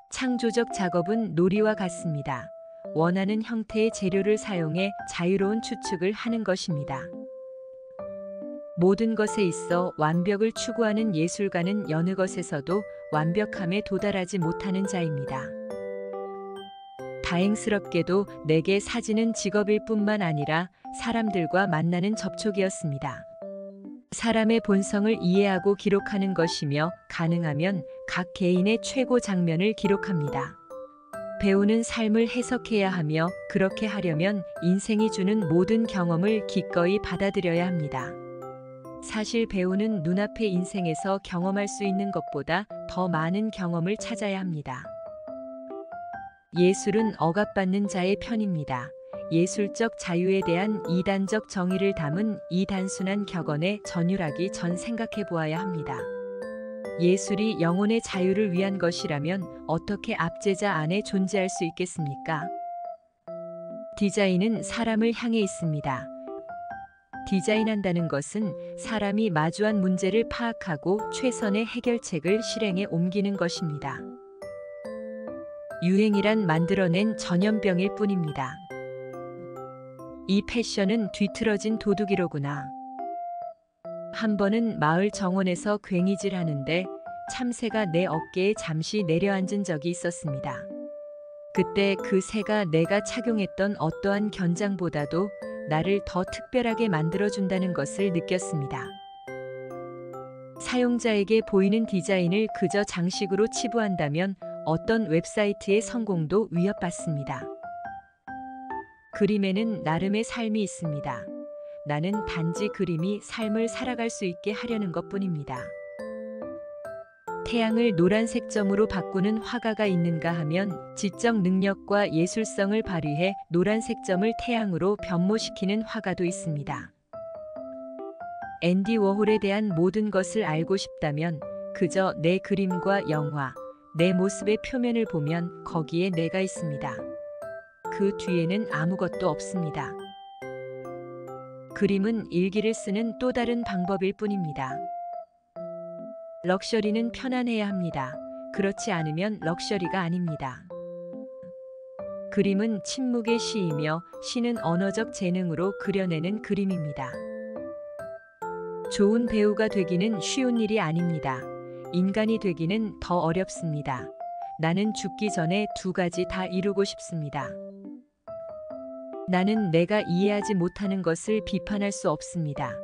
창조적 작업은 놀이와 같습니다. 원하는 형태의 재료를 사용해 자유로운 추측을 하는 것입니다. 모든 것에 있어 완벽을 추구하는 예술가는 여느 것에서도 완벽함에 도달하지 못하는 자입니다. 다행스럽게도 내게 사진은 직업일 뿐만 아니라 사람들과 만나는 접촉이었습니다. 사람의 본성을 이해하고 기록하는 것이며 가능하면 각 개인의 최고 장면을 기록합니다. 배우는 삶을 해석해야 하며 그렇게 하려면 인생이 주는 모든 경험을 기꺼이 받아들여야 합니다. 사실 배우는 눈앞의 인생에서 경험할 수 있는 것보다 더 많은 경험을 찾아야 합니다. 예술은 억압받는 자의 편입니다. 예술적 자유에 대한 이단적 정의를 담은 이 단순한 격언에 전율하기 전 생각해 보아야 합니다. 예술이 영혼의 자유를 위한 것이라면 어떻게 압제자 안에 존재할 수 있겠습니까? 디자인은 사람을 향해 있습니다. 디자인한다는 것은 사람이 마주한 문제를 파악하고 최선의 해결책을 실행에 옮기는 것입니다. 유행이란 만들어낸 전염병일 뿐입니다. 이 패션은 뒤틀어진 도둑이로구나. 한 번은 마을 정원에서 괭이질 하는데 참새가 내 어깨에 잠시 내려앉은 적이 있었습니다. 그때 그 새가 내가 착용했던 어떠한 견장보다도 나를 더 특별하게 만들어준다는 것을 느꼈습니다. 사용자에게 보이는 디자인을 그저 장식으로 치부한다면 어떤 웹사이트의 성공도 위협받습니다. 그림에는 나름의 삶이 있습니다. 나는 단지 그림이 삶을 살아갈 수 있게 하려는 것뿐입니다. 태양을 노란색 점으로 바꾸는 화가가 있는가 하면 지적 능력과 예술성을 발휘해 노란색 점을 태양으로 변모시키는 화가도 있습니다. 앤디 워홀에 대한 모든 것을 알고 싶다면 그저 내 그림과 영화, 내 모습의 표면을 보면 거기에 내가 있습니다. 그 뒤에는 아무것도 없습니다. 그림은 일기를 쓰는 또 다른 방법일 뿐입니다. 럭셔리는 편안해야 합니다. 그렇지 않으면 럭셔리가 아닙니다. 그림은 침묵의 시이며 시는 언어적 재능으로 그려내는 그림입니다. 좋은 배우가 되기는 쉬운 일이 아닙니다. 인간이 되기는 더 어렵습니다. 나는 죽기 전에 두 가지 다 이루고 싶습니다. 나는 내가 이해하지 못하는 것을 비판할 수 없습니다.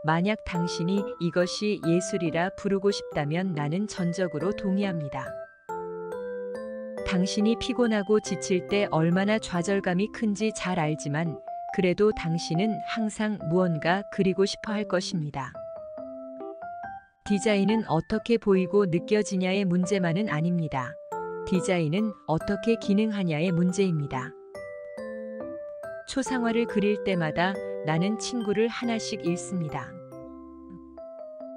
만약 당신이 이것이 예술이라 부르고 싶다면 나는 전적으로 동의합니다. 당신이 피곤하고 지칠 때 얼마나 좌절감이 큰지 잘 알지만 그래도 당신은 항상 무언가 그리고 싶어 할 것입니다. 디자인은 어떻게 보이고 느껴지냐의 문제만은 아닙니다. 디자인은 어떻게 기능하냐의 문제입니다. 초상화를 그릴 때마다 나는 친구를 하나씩 잃습니다.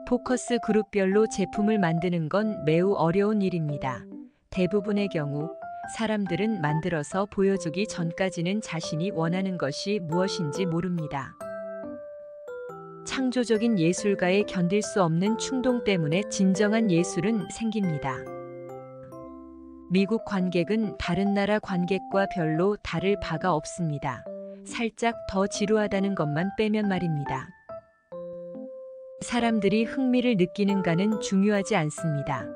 포커스 그룹별로 제품을 만드는 건 매우 어려운 일입니다. 대부분의 경우 사람들은 만들어서 보여주기 전까지는 자신이 원하는 것이 무엇인지 모릅니다. 창조적인 예술가의 견딜 수 없는 충동 때문에 진정한 예술은 생깁니다. 미국 관객은 다른 나라 관객과 별로 다를 바가 없습니다. 살짝 더 지루하다는 것만 빼면 말입니다. 사람들이 흥미를 느끼는가는 중요하지 않습니다.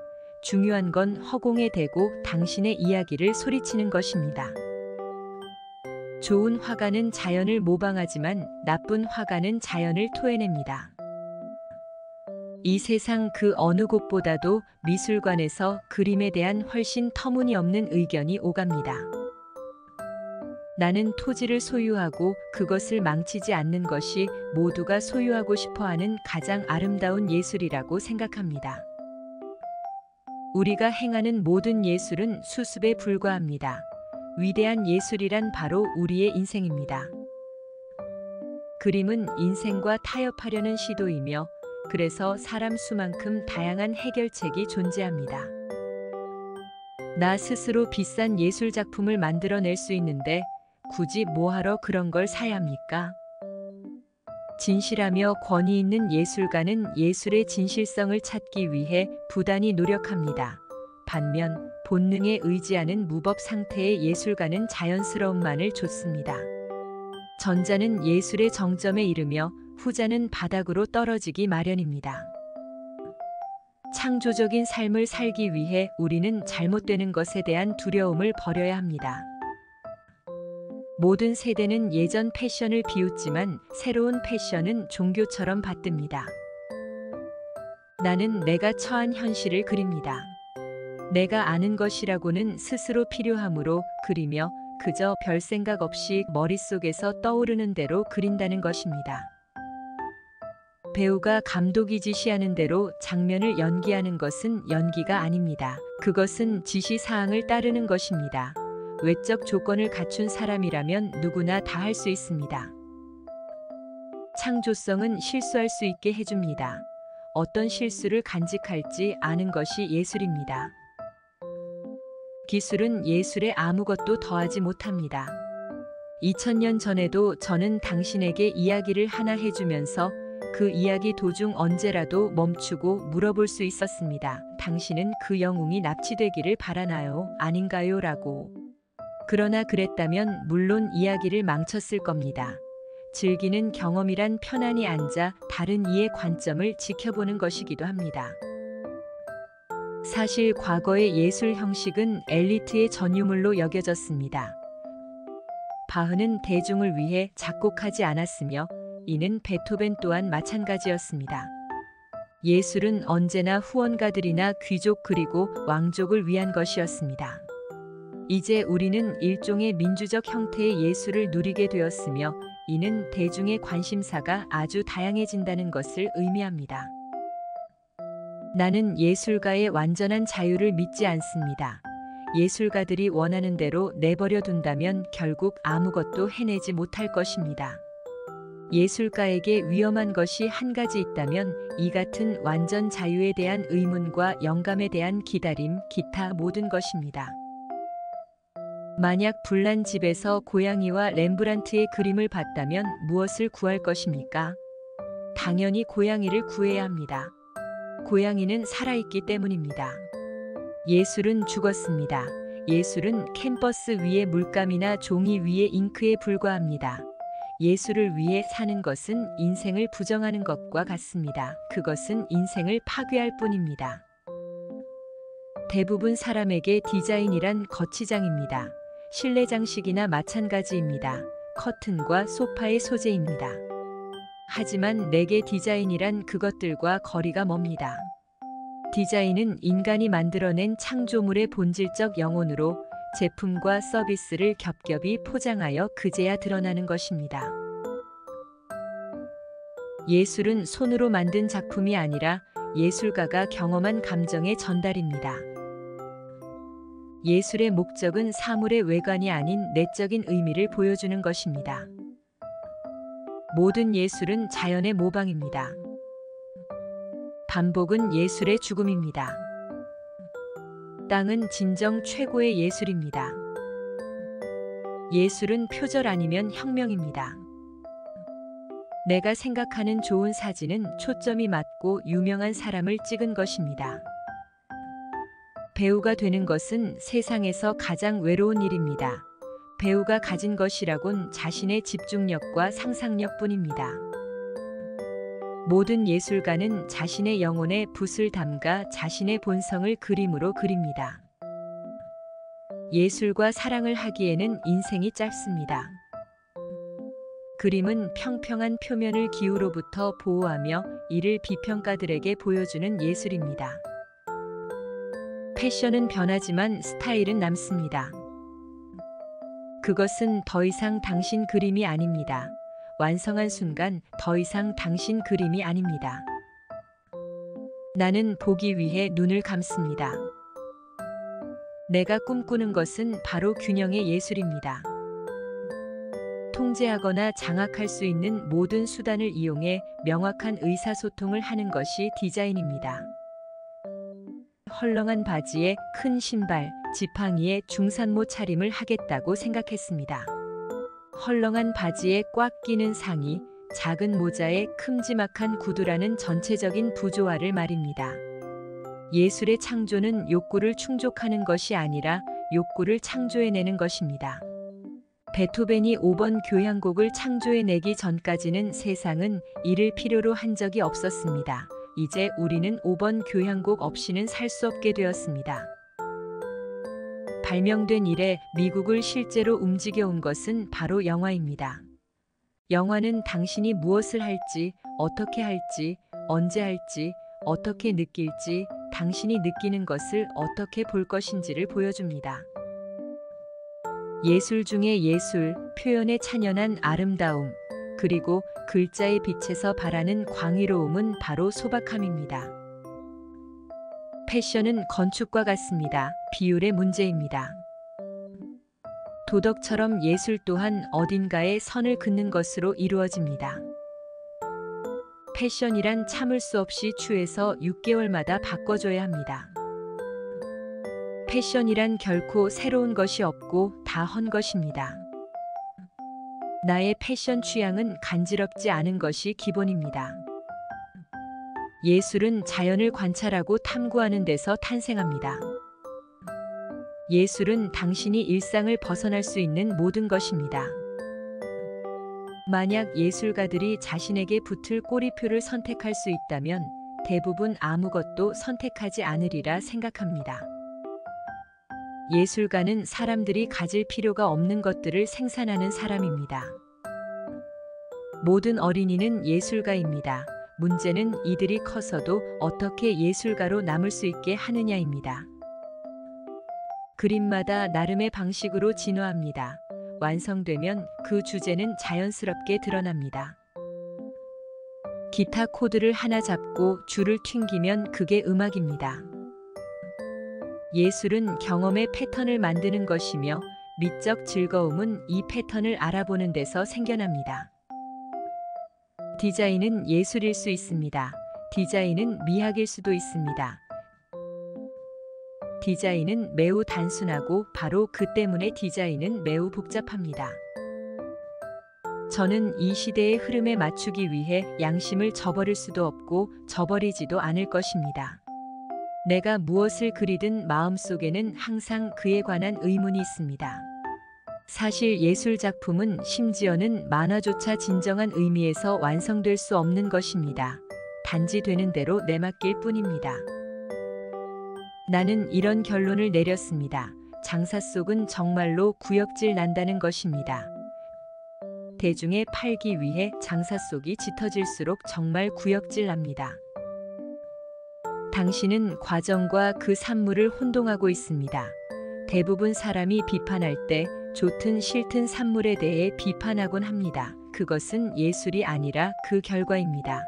중요한 건 허공에 대고 당신의 이야기를 소리치는 것입니다. 좋은 화가는 자연을 모방하지만 나쁜 화가는 자연을 토해냅니다. 이 세상 그 어느 곳보다도 미술관에서 그림에 대한 훨씬 터무니없는 의견이 오갑니다. 나는 토지를 소유하고 그것을 망치지 않는 것이 모두가 소유하고 싶어하는 가장 아름다운 예술이라고 생각합니다. 우리가 행하는 모든 예술은 수습에 불과합니다. 위대한 예술이란 바로 우리의 인생입니다. 그림은 인생과 타협하려는 시도이며 그래서 사람 수만큼 다양한 해결책이 존재합니다. 나 스스로 비싼 예술 작품을 만들어낼 수 있는데 굳이 뭐하러 그런 걸 사야 합니까? 진실하며 권위 있는 예술가는 예술의 진실성을 찾기 위해 부단히 노력합니다. 반면 본능에 의지하는 무법 상태의 예술가는 자연스러움만을 좇습니다. 전자는 예술의 정점에 이르며 후자는 바닥으로 떨어지기 마련입니다. 창조적인 삶을 살기 위해 우리는 잘못되는 것에 대한 두려움을 버려야 합니다. 모든 세대는 예전 패션을 비웃지만 새로운 패션은 종교처럼 받듭니다. 나는 내가 처한 현실을 그립니다. 내가 아는 것이라고는 스스로 필요하므로 그리며 그저 별 생각 없이 머릿속에서 떠오르는 대로 그린다는 것입니다. 배우가 감독이 지시하는 대로 장면을 연기하는 것은 연기가 아닙니다. 그것은 지시사항을 따르는 것입니다. 외적 조건을 갖춘 사람이라면 누구나 다 할 수 있습니다. 창조성은 실수할 수 있게 해줍니다. 어떤 실수를 간직할지 아는 것이 예술입니다. 기술은 예술에 아무것도 더하지 못합니다. 2000년 전에도 저는 당신에게 이야기를 하나 해주면서 그 이야기 도중 언제라도 멈추고 물어볼 수 있었습니다. 당신은 그 영웅이 납치되기를 바라나요? 아닌가요? 라고. 그러나 그랬다면 물론 이야기를 망쳤을 겁니다. 즐기는 경험이란 편안히 앉아 다른 이의 관점을 지켜보는 것이기도 합니다. 사실 과거의 예술 형식은 엘리트의 전유물로 여겨졌습니다. 바흐는 대중을 위해 작곡하지 않았으며 이는 베토벤 또한 마찬가지였습니다. 예술은 언제나 후원가들이나 귀족 그리고 왕족을 위한 것이었습니다. 이제 우리는 일종의 민주적 형태의 예술을 누리게 되었으며 이는 대중의 관심사가 아주 다양해진다는 것을 의미합니다. 나는 예술가의 완전한 자유를 믿지 않습니다. 예술가들이 원하는 대로 내버려 둔다면 결국 아무것도 해내지 못할 것입니다. 예술가에게 위험한 것이 한 가지 있다면 이 같은 완전 자유에 대한 의문과 영감에 대한 기다림, 기타 모든 것입니다. 만약 불난 집에서 고양이와 렘브란트의 그림을 봤다면 무엇을 구할 것입니까? 당연히 고양이를 구해야 합니다. 고양이는 살아있기 때문입니다. 예술은 죽었습니다. 예술은 캔버스 위의 물감이나 종이 위의 잉크에 불과합니다. 예술을 위해 사는 것은 인생을 부정하는 것과 같습니다. 그것은 인생을 파괴할 뿐입니다. 대부분 사람에게 디자인이란 거치장입니다. 실내 장식이나 마찬가지입니다. 커튼과 소파의 소재입니다. 하지만 내게 디자인이란 그것들과 거리가 멉니다. 디자인은 인간이 만들어낸 창조물의 본질적 영혼으로 제품과 서비스를 겹겹이 포장하여 그제야 드러나는 것입니다. 예술은 손으로 만든 작품이 아니라 예술가가 경험한 감정의 전달입니다. 예술의 목적은 사물의 외관이 아닌 내적인 의미를 보여주는 것입니다. 모든 예술은 자연의 모방입니다. 반복은 예술의 죽음입니다. 땅은 진정 최고의 예술입니다. 예술은 표절 아니면 혁명입니다. 내가 생각하는 좋은 사진은 초점이 맞고 유명한 사람을 찍은 것입니다. 배우가 되는 것은 세상에서 가장 외로운 일입니다. 배우가 가진 것이라곤 자신의 집중력과 상상력뿐입니다. 모든 예술가는 자신의 영혼에 붓을 담가 자신의 본성을 그림으로 그립니다. 예술과 사랑을 하기에는 인생이 짧습니다. 그림은 평평한 표면을 기후로부터 보호하며 이를 비평가들에게 보여주는 예술입니다. 패션은 변하지만 스타일은 남습니다. 그것은 더 이상 당신 그림이 아닙니다. 완성한 순간 더 이상 당신 그림이 아닙니다. 나는 보기 위해 눈을 감습니다. 내가 꿈꾸는 것은 바로 균형의 예술입니다. 통제하거나 장악할 수 있는 모든 수단을 이용해 명확한 의사소통을 하는 것이 디자인입니다. 헐렁한 바지에 큰 신발, 지팡이에 중산모 차림을 하겠다고 생각했습니다. 헐렁한 바지에 꽉 끼는 상의, 작은 모자에 큼지막한 구두라는 전체적인 부조화를 말입니다. 예술의 창조는 욕구를 충족하는 것이 아니라 욕구를 창조해내는 것입니다. 베토벤이 5번 교향곡을 창조해내기 전까지는 세상은 이를 필요로 한 적이 없었습니다. 이제 우리는 5번 교향곡 없이는 살 수 없게 되었습니다. 발명된 이래 미국을 실제로 움직여온 것은 바로 영화입니다. 영화는 당신이 무엇을 할지, 어떻게 할지, 언제 할지, 어떻게 느낄지, 당신이 느끼는 것을 어떻게 볼 것인지를 보여줍니다. 예술 중의 예술, 표현의 찬연한 아름다움, 그리고 글자의 빛에서 발하는 광의로움은 바로 소박함입니다. 패션은 건축과 같습니다. 비율의 문제입니다. 도덕처럼 예술 또한 어딘가에 선을 긋는 것으로 이루어집니다. 패션이란 참을 수 없이 취해서 6개월마다 바꿔줘야 합니다. 패션이란 결코 새로운 것이 없고 다 헌 것입니다. 나의 패션 취향은 간지럽지 않은 것이 기본입니다. 예술은 자연을 관찰하고 탐구하는 데서 탄생합니다. 예술은 당신이 일상을 벗어날 수 있는 모든 것입니다. 만약 예술가들이 자신에게 붙을 꼬리표를 선택할 수 있다면 대부분 아무것도 선택하지 않으리라 생각합니다. 예술가는 사람들이 가질 필요가 없는 것들을 생산하는 사람입니다. 모든 어린이는 예술가입니다. 문제는 이들이 커서도 어떻게 예술가로 남을 수 있게 하느냐입니다. 그림마다 나름의 방식으로 진화합니다. 완성되면 그 주제는 자연스럽게 드러납니다. 기타 코드를 하나 잡고 줄을 튕기면 그게 음악입니다. 예술은 경험의 패턴을 만드는 것이며 미적 즐거움은 이 패턴을 알아보는 데서 생겨납니다. 디자인은 예술일 수 있습니다. 디자인은 미학일 수도 있습니다. 디자인은 매우 단순하고 바로 그 때문에 디자인은 매우 복잡합니다. 저는 이 시대의 흐름에 맞추기 위해 양심을 저버릴 수도 없고 저버리지도 않을 것입니다. 내가 무엇을 그리든 마음속에는 항상 그에 관한 의문이 있습니다. 사실 예술 작품은 심지어는 만화조차 진정한 의미에서 완성될 수 없는 것입니다. 단지 되는 대로 내맡길 뿐입니다. 나는 이런 결론을 내렸습니다. 장사 속은 정말로 구역질 난다는 것입니다. 대중에 팔기 위해 장사 속이 짙어질수록 정말 구역질 납니다. 당신은 과정과 그 산물을 혼동하고 있습니다. 대부분 사람이 비판할 때 좋든 싫든 산물에 대해 비판하곤 합니다. 그것은 예술이 아니라 그 결과입니다.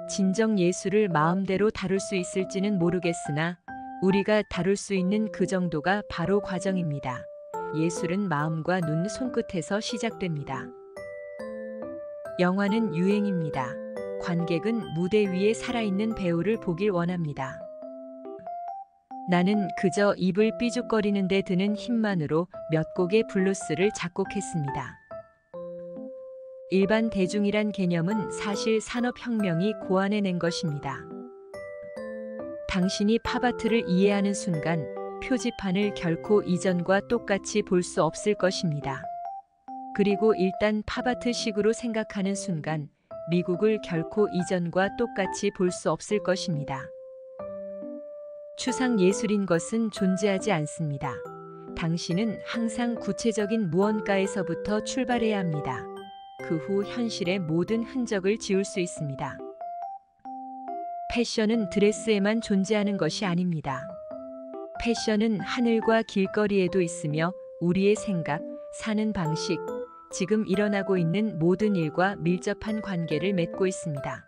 진정 예술을 마음대로 다룰 수 있을지는 모르겠으나 우리가 다룰 수 있는 그 정도가 바로 과정입니다. 예술은 마음과 눈, 손끝에서 시작됩니다. 영화는 유행입니다. 관객은 무대 위에 살아있는 배우를 보길 원합니다. 나는 그저 입을 삐죽거리는 데 드는 힘만으로 몇 곡의 블루스를 작곡했습니다. 일반 대중이란 개념은 사실 산업혁명이 고안해낸 것입니다. 당신이 팝아트를 이해하는 순간 표지판을 결코 이전과 똑같이 볼 수 없을 것입니다. 그리고 일단 팝아트식으로 생각하는 순간 미국을 결코 이전과 똑같이 볼 수 없을 것입니다. 추상 예술인 것은 존재하지 않습니다. 당신은 항상 구체적인 무언가에서부터 출발해야 합니다. 그 후 현실의 모든 흔적을 지울 수 있습니다. 패션은 드레스에만 존재하는 것이 아닙니다. 패션은 하늘과 길거리에도 있으며 우리의 생각, 사는 방식, 지금 일어나고 있는 모든 일과 밀접한 관계를 맺고 있습니다.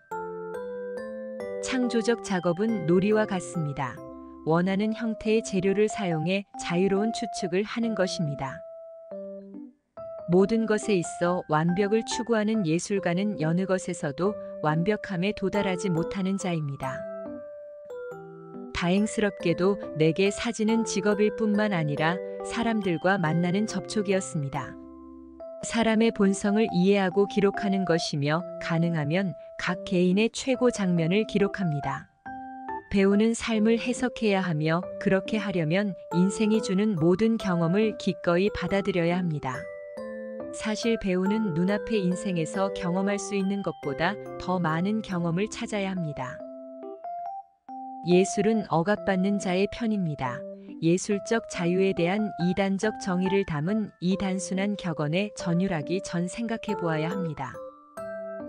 창조적 작업은 놀이와 같습니다. 원하는 형태의 재료를 사용해 자유로운 추측을 하는 것입니다. 모든 것에 있어 완벽을 추구하는 예술가는 여느 것에서도 완벽함에 도달하지 못하는 자입니다. 다행스럽게도 내게 사진은 직업일 뿐만 아니라 사람들과 만나는 접촉이었습니다. 사람의 본성을 이해하고 기록하는 것이며 가능하면 각 개인의 최고 장면을 기록합니다. 배우는 삶을 해석해야 하며 그렇게 하려면 인생이 주는 모든 경험을 기꺼이 받아들여야 합니다. 사실 배우는 눈앞의 인생에서 경험할 수 있는 것보다 더 많은 경험을 찾아야 합니다. 예술은 억압받는 자의 편입니다. 예술적 자유에 대한 이단적 정의를 담은 이 단순한 격언에 전율하기 전 생각해 보아야 합니다.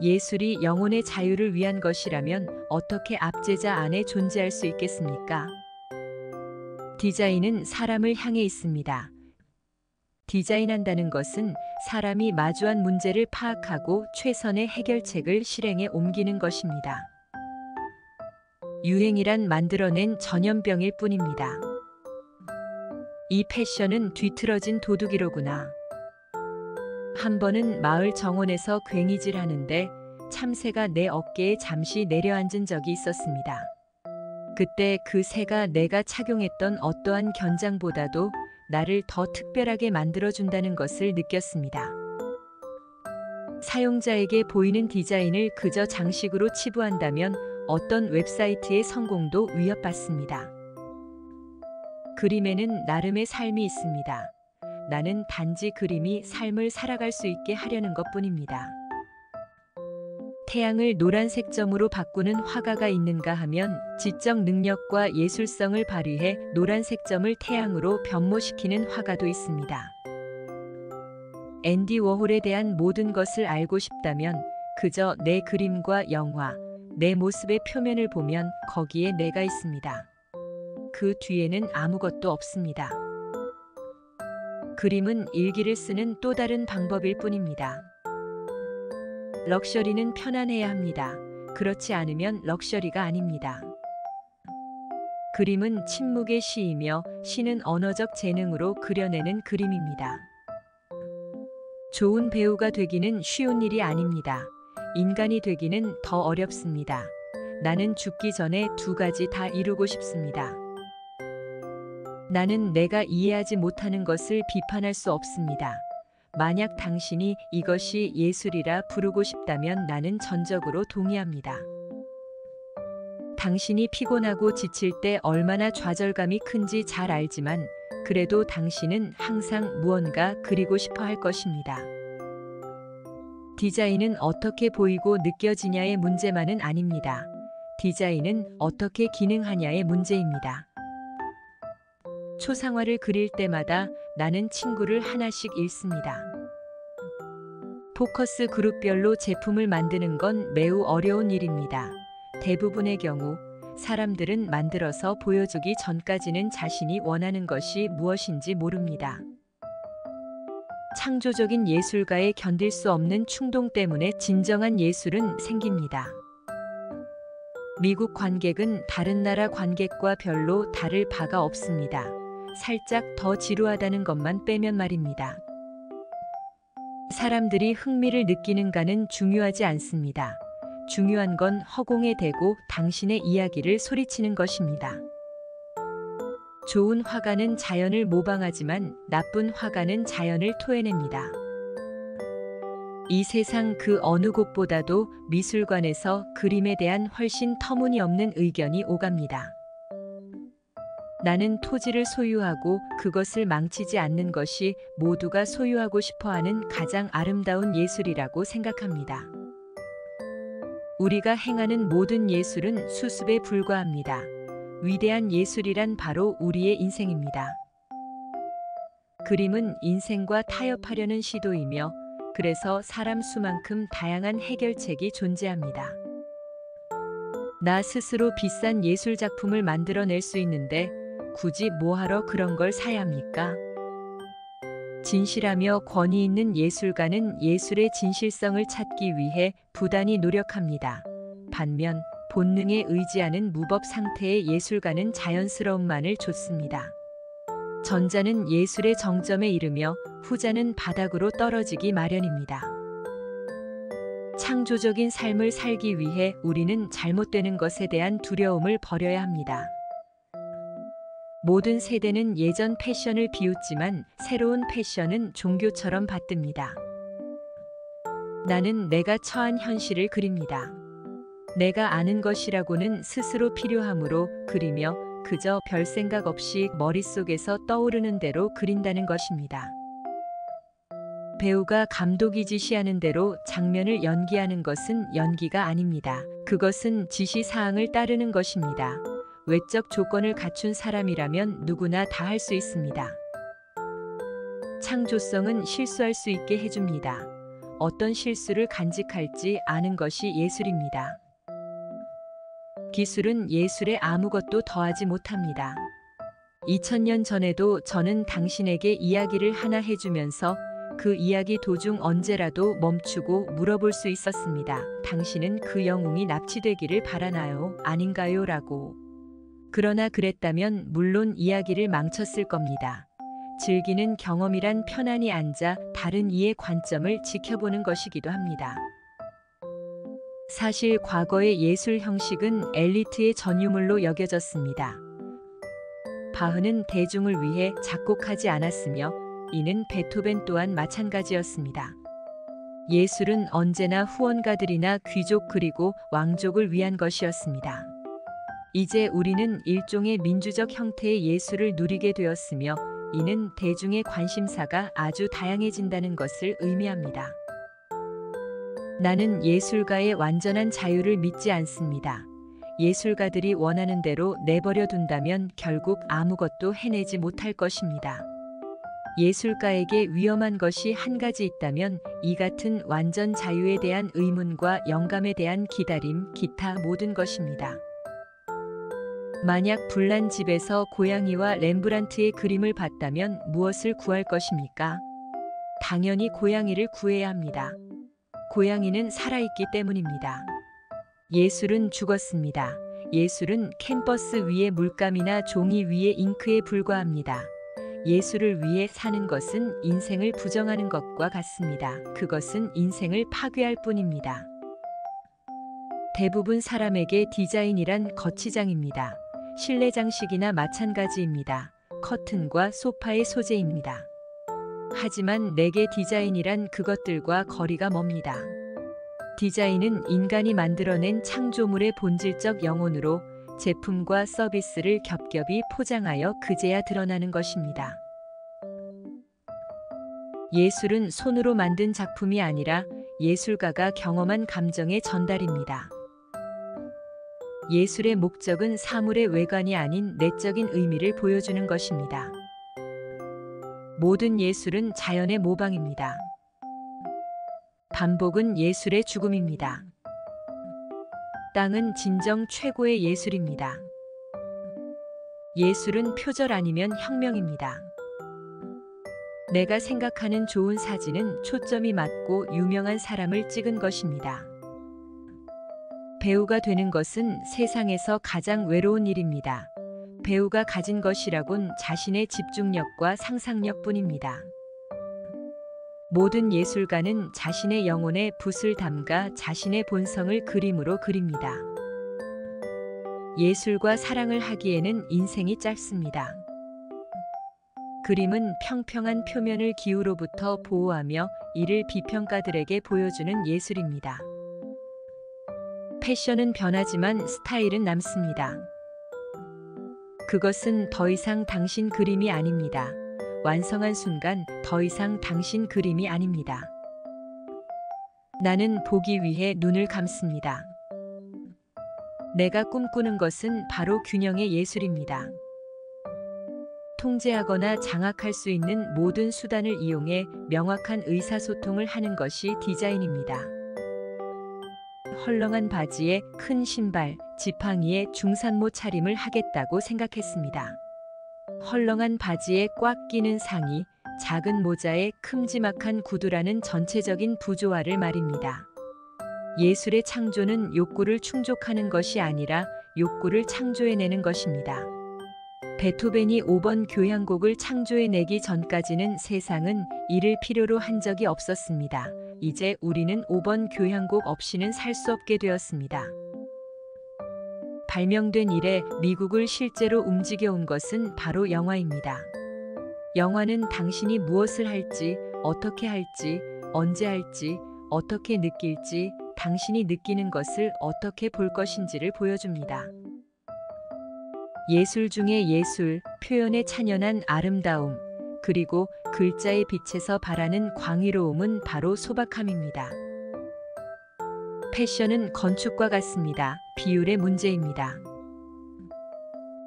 예술이 영혼의 자유를 위한 것이라면 어떻게 압제자 안에 존재할 수 있겠습니까? 디자인은 사람을 향해 있습니다. 디자인한다는 것은 사람이 마주한 문제를 파악하고 최선의 해결책을 실행에 옮기는 것입니다. 유행이란 만들어낸 전염병일 뿐입니다. 이 패션은 뒤틀어진 도둑이로구나. 한 번은 마을 정원에서 괭이질 하는데 참새가 내 어깨에 잠시 내려앉은 적이 있었습니다. 그때 그 새가 내가 착용했던 어떠한 견장보다도 나를 더 특별하게 만들어준다는 것을 느꼈습니다. 사용자에게 보이는 디자인을 그저 장식으로 치부한다면 어떤 웹사이트의 성공도 위협받습니다. 그림에는 나름의 삶이 있습니다. 나는 단지 그림이 삶을 살아갈 수 있게 하려는 것뿐입니다. 태양을 노란색 점으로 바꾸는 화가가 있는가 하면 지적 능력과 예술성을 발휘해 노란색 점을 태양으로 변모시키는 화가도 있습니다. 앤디 워홀에 대한 모든 것을 알고 싶다면 그저 내 그림과 영화, 내 모습의 표면을 보면 거기에 내가 있습니다. 그 뒤에는 아무것도 없습니다. 그림은 일기를 쓰는 또 다른 방법일 뿐입니다. 럭셔리는 편안해야 합니다. 그렇지 않으면 럭셔리가 아닙니다. 그림은 침묵의 시이며 시는 언어적 재능으로 그려내는 그림입니다. 좋은 배우가 되기는 쉬운 일이 아닙니다. 인간이 되기는 더 어렵습니다. 나는 죽기 전에 두 가지 다 이루고 싶습니다. 나는 내가 이해하지 못하는 것을 비판할 수 없습니다. 만약 당신이 이것이 예술이라 부르고 싶다면 나는 전적으로 동의합니다. 당신이 피곤하고 지칠 때 얼마나 좌절감이 큰지 잘 알지만 그래도 당신은 항상 무언가 그리고 싶어 할 것입니다. 디자인은 어떻게 보이고 느껴지냐의 문제만은 아닙니다. 디자인은 어떻게 기능하냐의 문제입니다. 초상화를 그릴 때마다 나는 친구를 하나씩 잃습니다. 포커스 그룹별로 제품을 만드는 건 매우 어려운 일입니다. 대부분의 경우 사람들은 만들어서 보여주기 전까지는 자신이 원하는 것이 무엇인지 모릅니다. 창조적인 예술가의 견딜 수 없는 충동 때문에 진정한 예술은 생깁니다. 미국 관객은 다른 나라 관객과 별로 다를 바가 없습니다. 살짝 더 지루하다는 것만 빼면 말입니다. 사람들이 흥미를 느끼는가는 중요하지 않습니다. 중요한 건 허공에 대고 당신의 이야기를 소리치는 것입니다. 좋은 화가는 자연을 모방하지만 나쁜 화가는 자연을 토해냅니다. 이 세상 그 어느 곳보다도 미술관에서 그림에 대한 훨씬 터무니없는 의견이 오갑니다. 나는 토지를 소유하고 그것을 망치지 않는 것이 모두가 소유하고 싶어하는 가장 아름다운 예술이라고 생각합니다. 우리가 행하는 모든 예술은 수습에 불과합니다. 위대한 예술이란 바로 우리의 인생입니다. 그림은 인생과 타협하려는 시도이며 그래서 사람 수만큼 다양한 해결책이 존재합니다. 나 스스로 비싼 예술 작품을 만들어낼 수 있는데 굳이 뭐하러 그런 걸 사야 합니까? 진실하며 권위 있는 예술가는 예술의 진실성을 찾기 위해 부단히 노력합니다. 반면 본능에 의지하는 무법 상태의 예술가는 자연스러움만을 좇습니다. 전자는 예술의 정점에 이르며 후자는 바닥으로 떨어지기 마련입니다. 창조적인 삶을 살기 위해 우리는 잘못되는 것에 대한 두려움을 버려야 합니다. 모든 세대는 예전 패션을 비웃지만 새로운 패션은 종교처럼 받듭니다. 나는 내가 처한 현실을 그립니다. 내가 아는 것이라고는 스스로 필요하므로 그리며 그저 별 생각 없이 머릿속에서 떠오르는 대로 그린다는 것입니다. 배우가 감독이 지시하는 대로 장면을 연기하는 것은 연기가 아닙니다. 그것은 지시사항을 따르는 것입니다. 외적 조건을 갖춘 사람이라면 누구나 다 할 수 있습니다. 창조성은 실수할 수 있게 해줍니다. 어떤 실수를 간직할지 아는 것이 예술입니다. 기술은 예술에 아무것도 더하지 못합니다. 2000년 전에도 저는 당신에게 이야기를 하나 해주면서 그 이야기 도중 언제라도 멈추고 물어볼 수 있었습니다. 당신은 그 영웅이 납치되기를 바라나요? 아닌가요? 라고. 그러나 그랬다면 물론 이야기를 망쳤을 겁니다. 즐기는 경험이란 편안히 앉아 다른 이의 관점을 지켜보는 것이기도 합니다. 사실 과거의 예술 형식은 엘리트의 전유물로 여겨졌습니다. 바흐는 대중을 위해 작곡하지 않았으며 이는 베토벤 또한 마찬가지였습니다. 예술은 언제나 후원가들이나 귀족 그리고 왕족을 위한 것이었습니다. 이제 우리는 일종의 민주적 형태의 예술을 누리게 되었으며 이는 대중의 관심사가 아주 다양해진다는 것을 의미합니다. 나는 예술가의 완전한 자유를 믿지 않습니다. 예술가들이 원하는 대로 내버려 둔다면 결국 아무것도 해내지 못할 것입니다. 예술가에게 위험한 것이 한 가지 있다면 이 같은 완전 자유에 대한 의문과 영감에 대한 기다림, 기타 모든 것입니다. 만약 불난 집에서 고양이와 렘브란트의 그림을 봤다면 무엇을 구할 것입니까? 당연히 고양이를 구해야 합니다. 고양이는 살아있기 때문입니다. 예술은 죽었습니다. 예술은 캔버스 위의 물감이나 종이 위의 잉크에 불과합니다. 예술을 위해 사는 것은 인생을 부정하는 것과 같습니다. 그것은 인생을 파괴할 뿐입니다. 대부분 사람에게 디자인이란 거치장입니다. 실내 장식이나 마찬가지입니다. 커튼과 소파의 소재입니다. 하지만 내게 디자인이란 그것들과 거리가 멉니다. 디자인은 인간이 만들어낸 창조물의 본질적 영혼으로 제품과 서비스를 겹겹이 포장하여 그제야 드러나는 것입니다. 예술은 손으로 만든 작품이 아니라 예술가가 경험한 감정의 전달입니다. 예술의 목적은 사물의 외관이 아닌 내적인 의미를 보여주는 것입니다. 모든 예술은 자연의 모방입니다. 반복은 예술의 죽음입니다. 땅은 진정 최고의 예술입니다. 예술은 표절 아니면 혁명입니다. 내가 생각하는 좋은 사진은 초점이 맞고 유명한 사람을 찍은 것입니다. 배우가 되는 것은 세상에서 가장 외로운 일입니다. 배우가 가진 것이라곤 자신의 집중력과 상상력뿐입니다. 모든 예술가는 자신의 영혼에 붓을 담가 자신의 본성을 그림으로 그립니다. 예술과 사랑을 하기에는 인생이 짧습니다. 그림은 평평한 표면을 기우로부터 보호하며 이를 비평가들에게 보여주는 예술입니다. 패션은 변하지만 스타일은 남습니다. 그것은 더 이상 당신 그림이 아닙니다. 완성한 순간 더 이상 당신 그림이 아닙니다. 나는 보기 위해 눈을 감습니다. 내가 꿈꾸는 것은 바로 균형의 예술입니다. 통제하거나 장악할 수 있는 모든 수단을 이용해 명확한 의사소통을 하는 것이 디자인입니다. 헐렁한 바지에 큰 신발, 지팡이에 중산모 차림을 하겠다고 생각했습니다. 헐렁한 바지에 꽉 끼는 상의, 작은 모자에 큼지막한 구두라는 전체적인 부조화를 말입니다. 예술의 창조는 욕구를 충족하는 것이 아니라 욕구를 창조해내는 것입니다. 베토벤이 5번 교향곡을 창조해내기 전까지는 세상은 이를 필요로 한 적이 없었습니다. 이제 우리는 5번 교향곡 없이는 살 수 없게 되었습니다. 발명된 이래 미국을 실제로 움직여온 것은 바로 영화입니다. 영화는 당신이 무엇을 할지, 어떻게 할지, 언제 할지, 어떻게 느낄지, 당신이 느끼는 것을 어떻게 볼 것인지를 보여줍니다. 예술 중의 예술, 표현의 찬연한 아름다움, 그리고 글자의 빛에서 발하는 광의로움은 바로 소박함입니다. 패션은 건축과 같습니다. 비율의 문제입니다.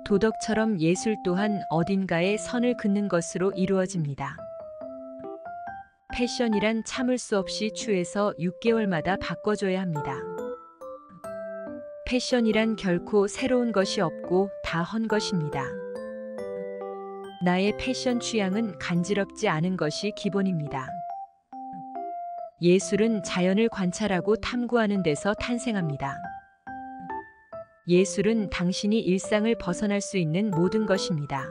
도덕처럼 예술 또한 어딘가에 선을 긋는 것으로 이루어집니다. 패션이란 참을 수 없이 취해서 6개월마다 바꿔줘야 합니다. 패션이란 결코 새로운 것이 없고 다 헌 것입니다. 나의 패션 취향은 간지럽지 않은 것이 기본입니다. 예술은 자연을 관찰하고 탐구하는 데서 탄생합니다. 예술은 당신이 일상을 벗어날 수 있는 모든 것입니다.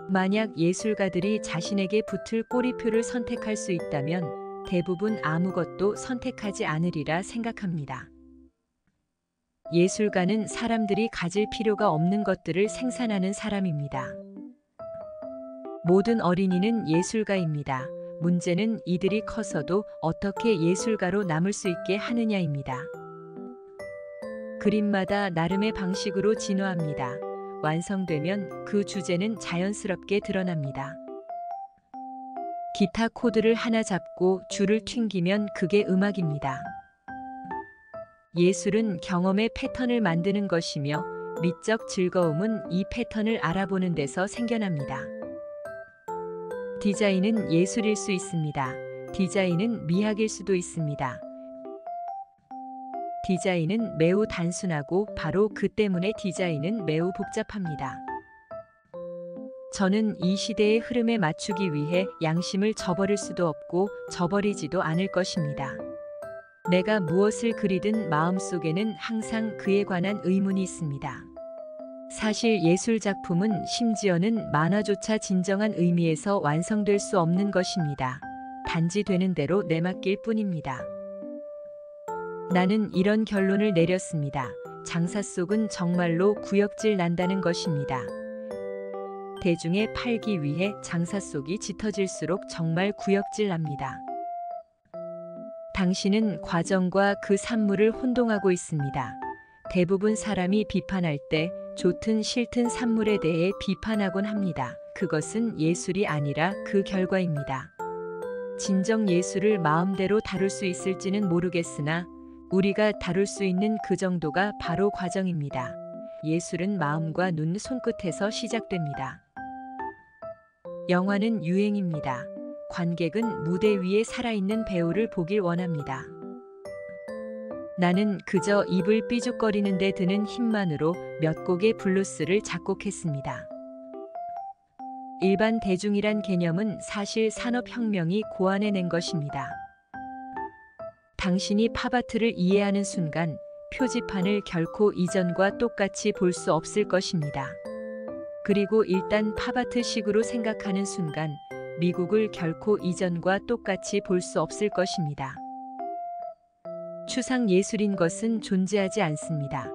만약 예술가들이 자신에게 붙을 꼬리표를 선택할 수 있다면 대부분 아무것도 선택하지 않으리라 생각합니다. 예술가는 사람들이 가질 필요가 없는 것들을 생산하는 사람입니다. 모든 어린이는 예술가입니다. 문제는 이들이 커서도 어떻게 예술가로 남을 수 있게 하느냐입니다. 그림마다 나름의 방식으로 진화합니다. 완성되면 그 주제는 자연스럽게 드러납니다. 기타 코드를 하나 잡고 줄을 튕기면 그게 음악입니다. 예술은 경험의 패턴을 만드는 것이며 미적 즐거움은 이 패턴을 알아보는 데서 생겨납니다. 디자인은 예술일 수 있습니다. 디자인은 미학일 수도 있습니다. 디자인은 매우 단순하고 바로 그 때문에 디자인은 매우 복잡합니다. 저는 이 시대의 흐름에 맞추기 위해 양심을 저버릴 수도 없고 저버리지도 않을 것입니다. 내가 무엇을 그리든 마음속에는 항상 그에 관한 의문이 있습니다. 사실 예술 작품은 심지어는 만화조차 진정한 의미에서 완성될 수 없는 것입니다. 단지 되는 대로 내맡길 뿐입니다. 나는 이런 결론을 내렸습니다. 장사 속은 정말로 구역질 난다는 것입니다. 대중에 팔기 위해 장사 속이 짙어질수록 정말 구역질 납니다. 당신은 과정과 그 산물을 혼동하고 있습니다. 대부분 사람이 비판할 때 좋든 싫든 산물에 대해 비판하곤 합니다. 그것은 예술이 아니라 그 결과입니다. 진정 예술을 마음대로 다룰 수 있을지는 모르겠으나 우리가 다룰 수 있는 그 정도가 바로 과정입니다. 예술은 마음과 눈, 손끝에서 시작됩니다. 영화는 유행입니다. 관객은 무대 위에 살아있는 배우를 보길 원합니다. 나는 그저 입을 삐죽거리는 데 드는 힘만으로 몇 곡의 블루스를 작곡했습니다. 일반 대중이란 개념은 사실 산업혁명이 고안해낸 것입니다. 당신이 팝아트를 이해하는 순간 표지판을 결코 이전과 똑같이 볼 수 없을 것입니다. 그리고 일단 팝아트식으로 생각하는 순간 미국을 결코 이전과 똑같이 볼 수 없을 것입니다. 추상 예술인 것은 존재하지 않습니다.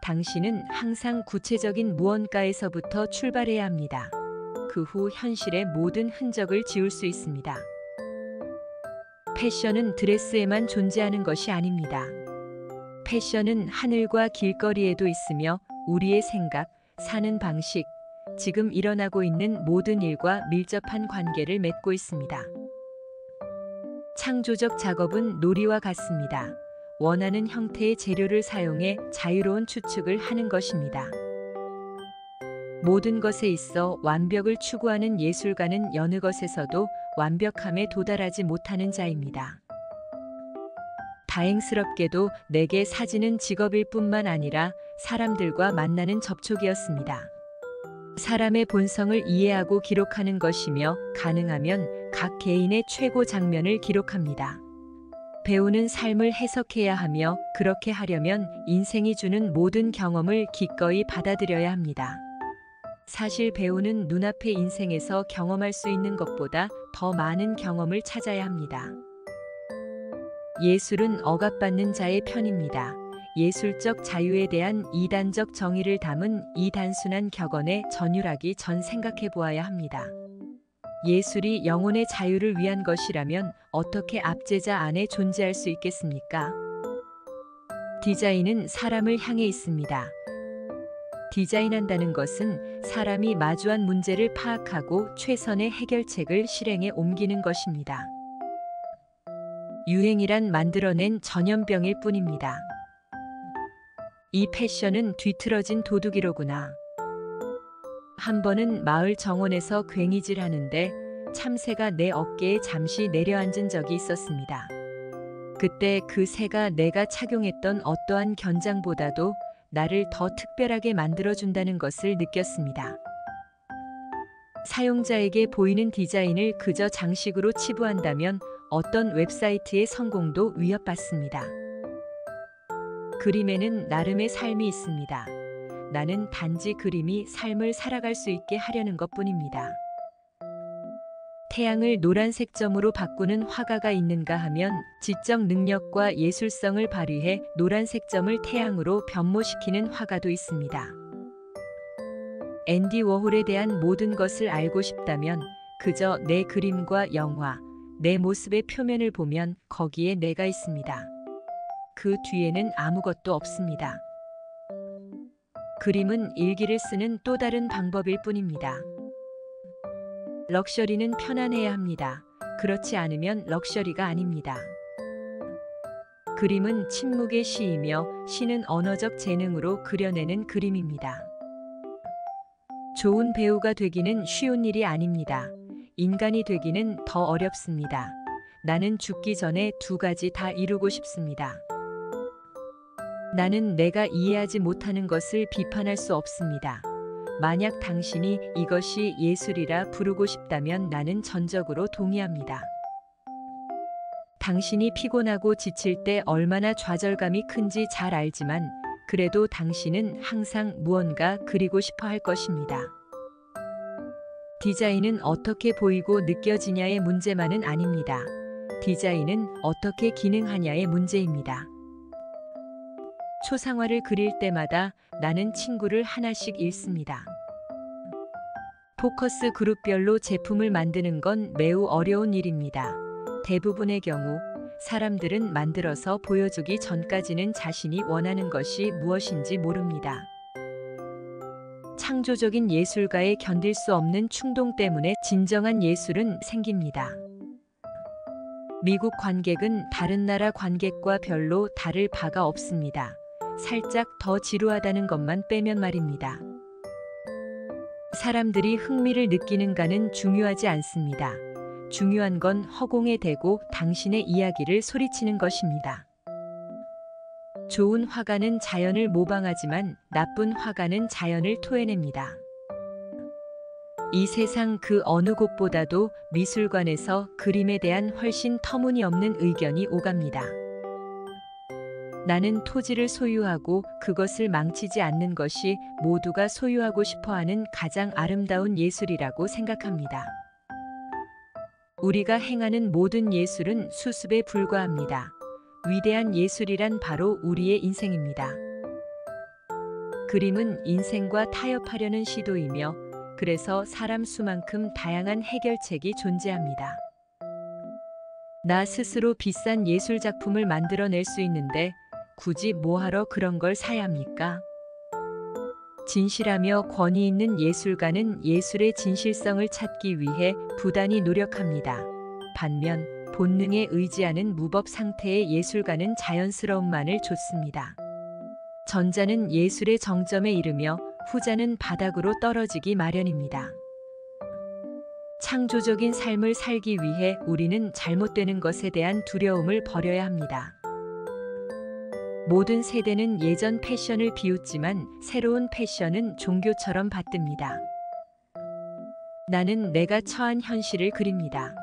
당신은 항상 구체적인 무언가에서부터 출발해야 합니다. 그 후 현실의 모든 흔적을 지울 수 있습니다. 패션은 드레스에만 존재하는 것이 아닙니다. 패션은 하늘과 길거리에도 있으며 우리의 생각, 사는 방식, 지금 일어나고 있는 모든 일과 밀접한 관계를 맺고 있습니다. 창조적 작업은 놀이와 같습니다. 원하는 형태의 재료를 사용해 자유로운 추측을 하는 것입니다. 모든 것에 있어 완벽을 추구하는 예술가는 여느 것에서도 완벽함에 도달하지 못하는 자입니다. 다행스럽게도 내게 사진은 직업일 뿐만 아니라 사람들과 만나는 접촉이었습니다. 사람의 본성을 이해하고 기록하는 것이며 가능하면 각 개인의 최고 장면을 기록합니다. 배우는 삶을 해석해야 하며 그렇게 하려면 인생이 주는 모든 경험을 기꺼이 받아들여야 합니다. 사실 배우는 눈앞의 인생에서 경험할 수 있는 것보다 더 많은 경험을 찾아야 합니다. 예술은 억압받는 자의 편입니다. 예술적 자유에 대한 이단적 정의를 담은 이 단순한 격언에 전율하기 전 생각해 보아야 합니다. 예술이 영혼의 자유를 위한 것이라면 어떻게 압제자 안에 존재할 수 있겠습니까? 디자인은 사람을 향해 있습니다. 디자인한다는 것은 사람이 마주한 문제를 파악하고 최선의 해결책을 실행에 옮기는 것입니다. 유행이란 만들어낸 전염병일 뿐입니다. 이 패션은 뒤틀어진 도둑이로구나. 한 번은 마을 정원에서 괭이질 하는데 참새가 내 어깨에 잠시 내려앉은 적이 있었습니다. 그때 그 새가 내가 착용했던 어떠한 견장보다도 나를 더 특별하게 만들어준다는 것을 느꼈습니다. 사용자에게 보이는 디자인을 그저 장식으로 치부한다면 어떤 웹사이트의 성공도 위협받습니다. 그림에는 나름의 삶이 있습니다. 나는 단지 그림이 삶을 살아갈 수 있게 하려는 것뿐입니다. 태양을 노란색 점으로 바꾸는 화가가 있는가 하면 지적 능력과 예술성을 발휘해 노란색 점을 태양으로 변모시키는 화가도 있습니다. 앤디 워홀에 대한 모든 것을 알고 싶다면 그저 내 그림과 영화, 내 모습의 표면을 보면 거기에 내가 있습니다. 그 뒤에는 아무것도 없습니다. 그림은 일기를 쓰는 또 다른 방법일 뿐입니다. 럭셔리는 편안해야 합니다. 그렇지 않으면 럭셔리가 아닙니다. 그림은 침묵의 시이며 시는 언어적 재능으로 그려내는 그림입니다. 좋은 배우가 되기는 쉬운 일이 아닙니다. 인간이 되기는 더 어렵습니다. 나는 죽기 전에 두 가지 다 이루고 싶습니다. 나는 내가 이해하지 못하는 것을 비판할 수 없습니다. 만약 당신이 이것이 예술이라 부르고 싶다면 나는 전적으로 동의합니다. 당신이 피곤하고 지칠 때 얼마나 좌절감이 큰지 잘 알지만 그래도 당신은 항상 무언가 그리고 싶어 할 것입니다. 디자인은 어떻게 보이고 느껴지냐의 문제만은 아닙니다. 디자인은 어떻게 기능하냐의 문제입니다. 초상화를 그릴 때마다 나는 친구를 하나씩 잃습니다. 포커스 그룹별로 제품을 만드는 건 매우 어려운 일입니다. 대부분의 경우 사람들은 만들어서 보여주기 전까지는 자신이 원하는 것이 무엇인지 모릅니다. 창조적인 예술가의 견딜 수 없는 충동 때문에 진정한 예술은 생깁니다. 미국 관객은 다른 나라 관객과 별로 다를 바가 없습니다. 살짝 더 지루하다는 것만 빼면 말입니다. 사람들이 흥미를 느끼는가는 중요하지 않습니다. 중요한 건 허공에 대고 당신의 이야기를 소리치는 것입니다. 좋은 화가는 자연을 모방하지만 나쁜 화가는 자연을 토해냅니다. 이 세상 그 어느 곳보다도 미술관에서 그림에 대한 훨씬 터무니없는 의견이 오갑니다. 나는 토지를 소유하고 그것을 망치지 않는 것이 모두가 소유하고 싶어하는 가장 아름다운 예술이라고 생각합니다. 우리가 행하는 모든 예술은 수습에 불과합니다. 위대한 예술이란 바로 우리의 인생입니다. 그림은 인생과 타협하려는 시도이며 그래서 사람 수만큼 다양한 해결책이 존재합니다. 나 스스로 비싼 예술 작품을 만들어낼 수 있는데 굳이 뭐하러 그런 걸 사야 합니까? 진실하며 권위 있는 예술가는 예술의 진실성을 찾기 위해 부단히 노력합니다. 반면 본능에 의지하는 무법 상태의 예술가는 자연스러움만을 좇습니다. 전자는 예술의 정점에 이르며 후자는 바닥으로 떨어지기 마련입니다. 창조적인 삶을 살기 위해 우리는 잘못되는 것에 대한 두려움을 버려야 합니다. 모든 세대는 예전 패션을 비웃지만 새로운 패션은 종교처럼 받듭니다. 나는 내가 처한 현실을 그립니다.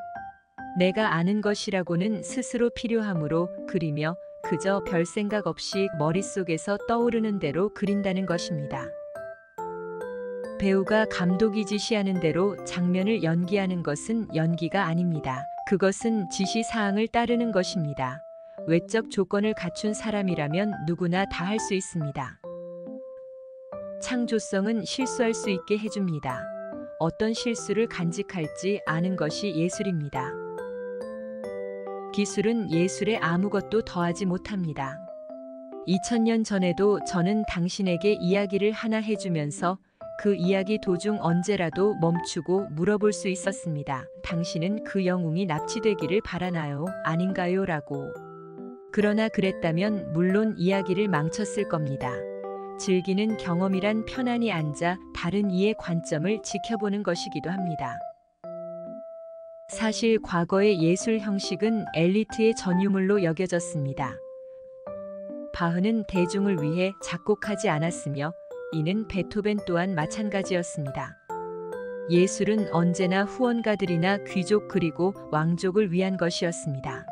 내가 아는 것이라고는 스스로 필요하므로 그리며 그저 별 생각 없이 머릿속에서 떠오르는 대로 그린다는 것입니다. 배우가 감독이 지시하는 대로 장면을 연기하는 것은 연기가 아닙니다. 그것은 지시사항을 따르는 것입니다. 외적 조건을 갖춘 사람이라면 누구나 다 할 수 있습니다. 창조성은 실수할 수 있게 해줍니다. 어떤 실수를 간직할지 아는 것이 예술입니다. 기술은 예술에 아무것도 더하지 못합니다. 2000년 전에도 저는 당신에게 이야기를 하나 해주면서 그 이야기 도중 언제라도 멈추고 물어볼 수 있었습니다. 당신은 그 영웅이 납치되기를 바라나요? 아닌가요? 라고. 그러나 그랬다면 물론 이야기를 망쳤을 겁니다. 즐기는 경험이란 편안히 앉아 다른 이의 관점을 지켜보는 것이기도 합니다. 사실 과거의 예술 형식은 엘리트의 전유물로 여겨졌습니다. 바흐는 대중을 위해 작곡하지 않았으며 이는 베토벤 또한 마찬가지였습니다. 예술은 언제나 후원가들이나 귀족 그리고 왕족을 위한 것이었습니다.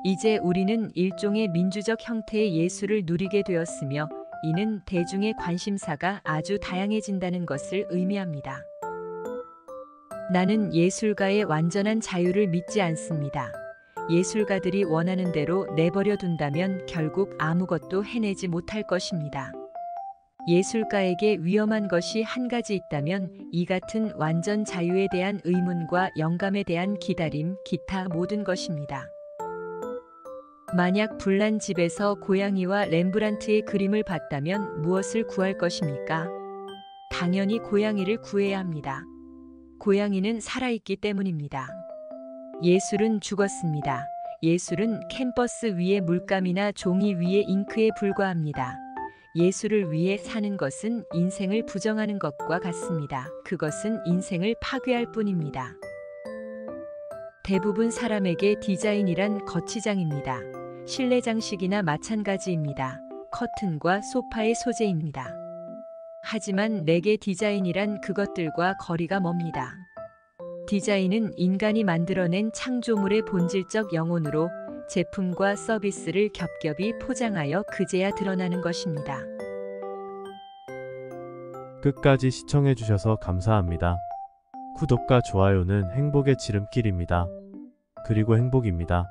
이제 우리는 일종의 민주적 형태의 예술을 누리게 되었으며 이는 대중의 관심사가 아주 다양해진다는 것을 의미합니다. 나는 예술가의 완전한 자유를 믿지 않습니다. 예술가들이 원하는 대로 내버려 둔다면 결국 아무것도 해내지 못할 것입니다. 예술가에게 위험한 것이 한 가지 있다면 이 같은 완전 자유에 대한 의문과 영감에 대한 기다림, 기타 모든 것입니다. 만약 불난 집에서 고양이와 렘브란트의 그림을 봤다면 무엇을 구할 것입니까? 당연히 고양이를 구해야 합니다. 고양이는 살아있기 때문입니다. 예술은 죽었습니다. 예술은 캔버스 위의 물감이나 종이 위의 잉크에 불과합니다. 예술을 위해 사는 것은 인생을 부정하는 것과 같습니다. 그것은 인생을 파괴할 뿐입니다. 대부분 사람에게 디자인이란 거치장입니다. 실내 장식이나 마찬가지입니다. 커튼과 소파의 소재입니다. 하지만 내게 디자인이란 그것들과 거리가 멉니다. 디자인은 인간이 만들어낸 창조물의 본질적 영혼으로 제품과 서비스를 겹겹이 포장하여 그제야 드러나는 것입니다. 끝까지 시청해주셔서 감사합니다. 구독과 좋아요는 행복의 지름길입니다. 그리고 행복입니다.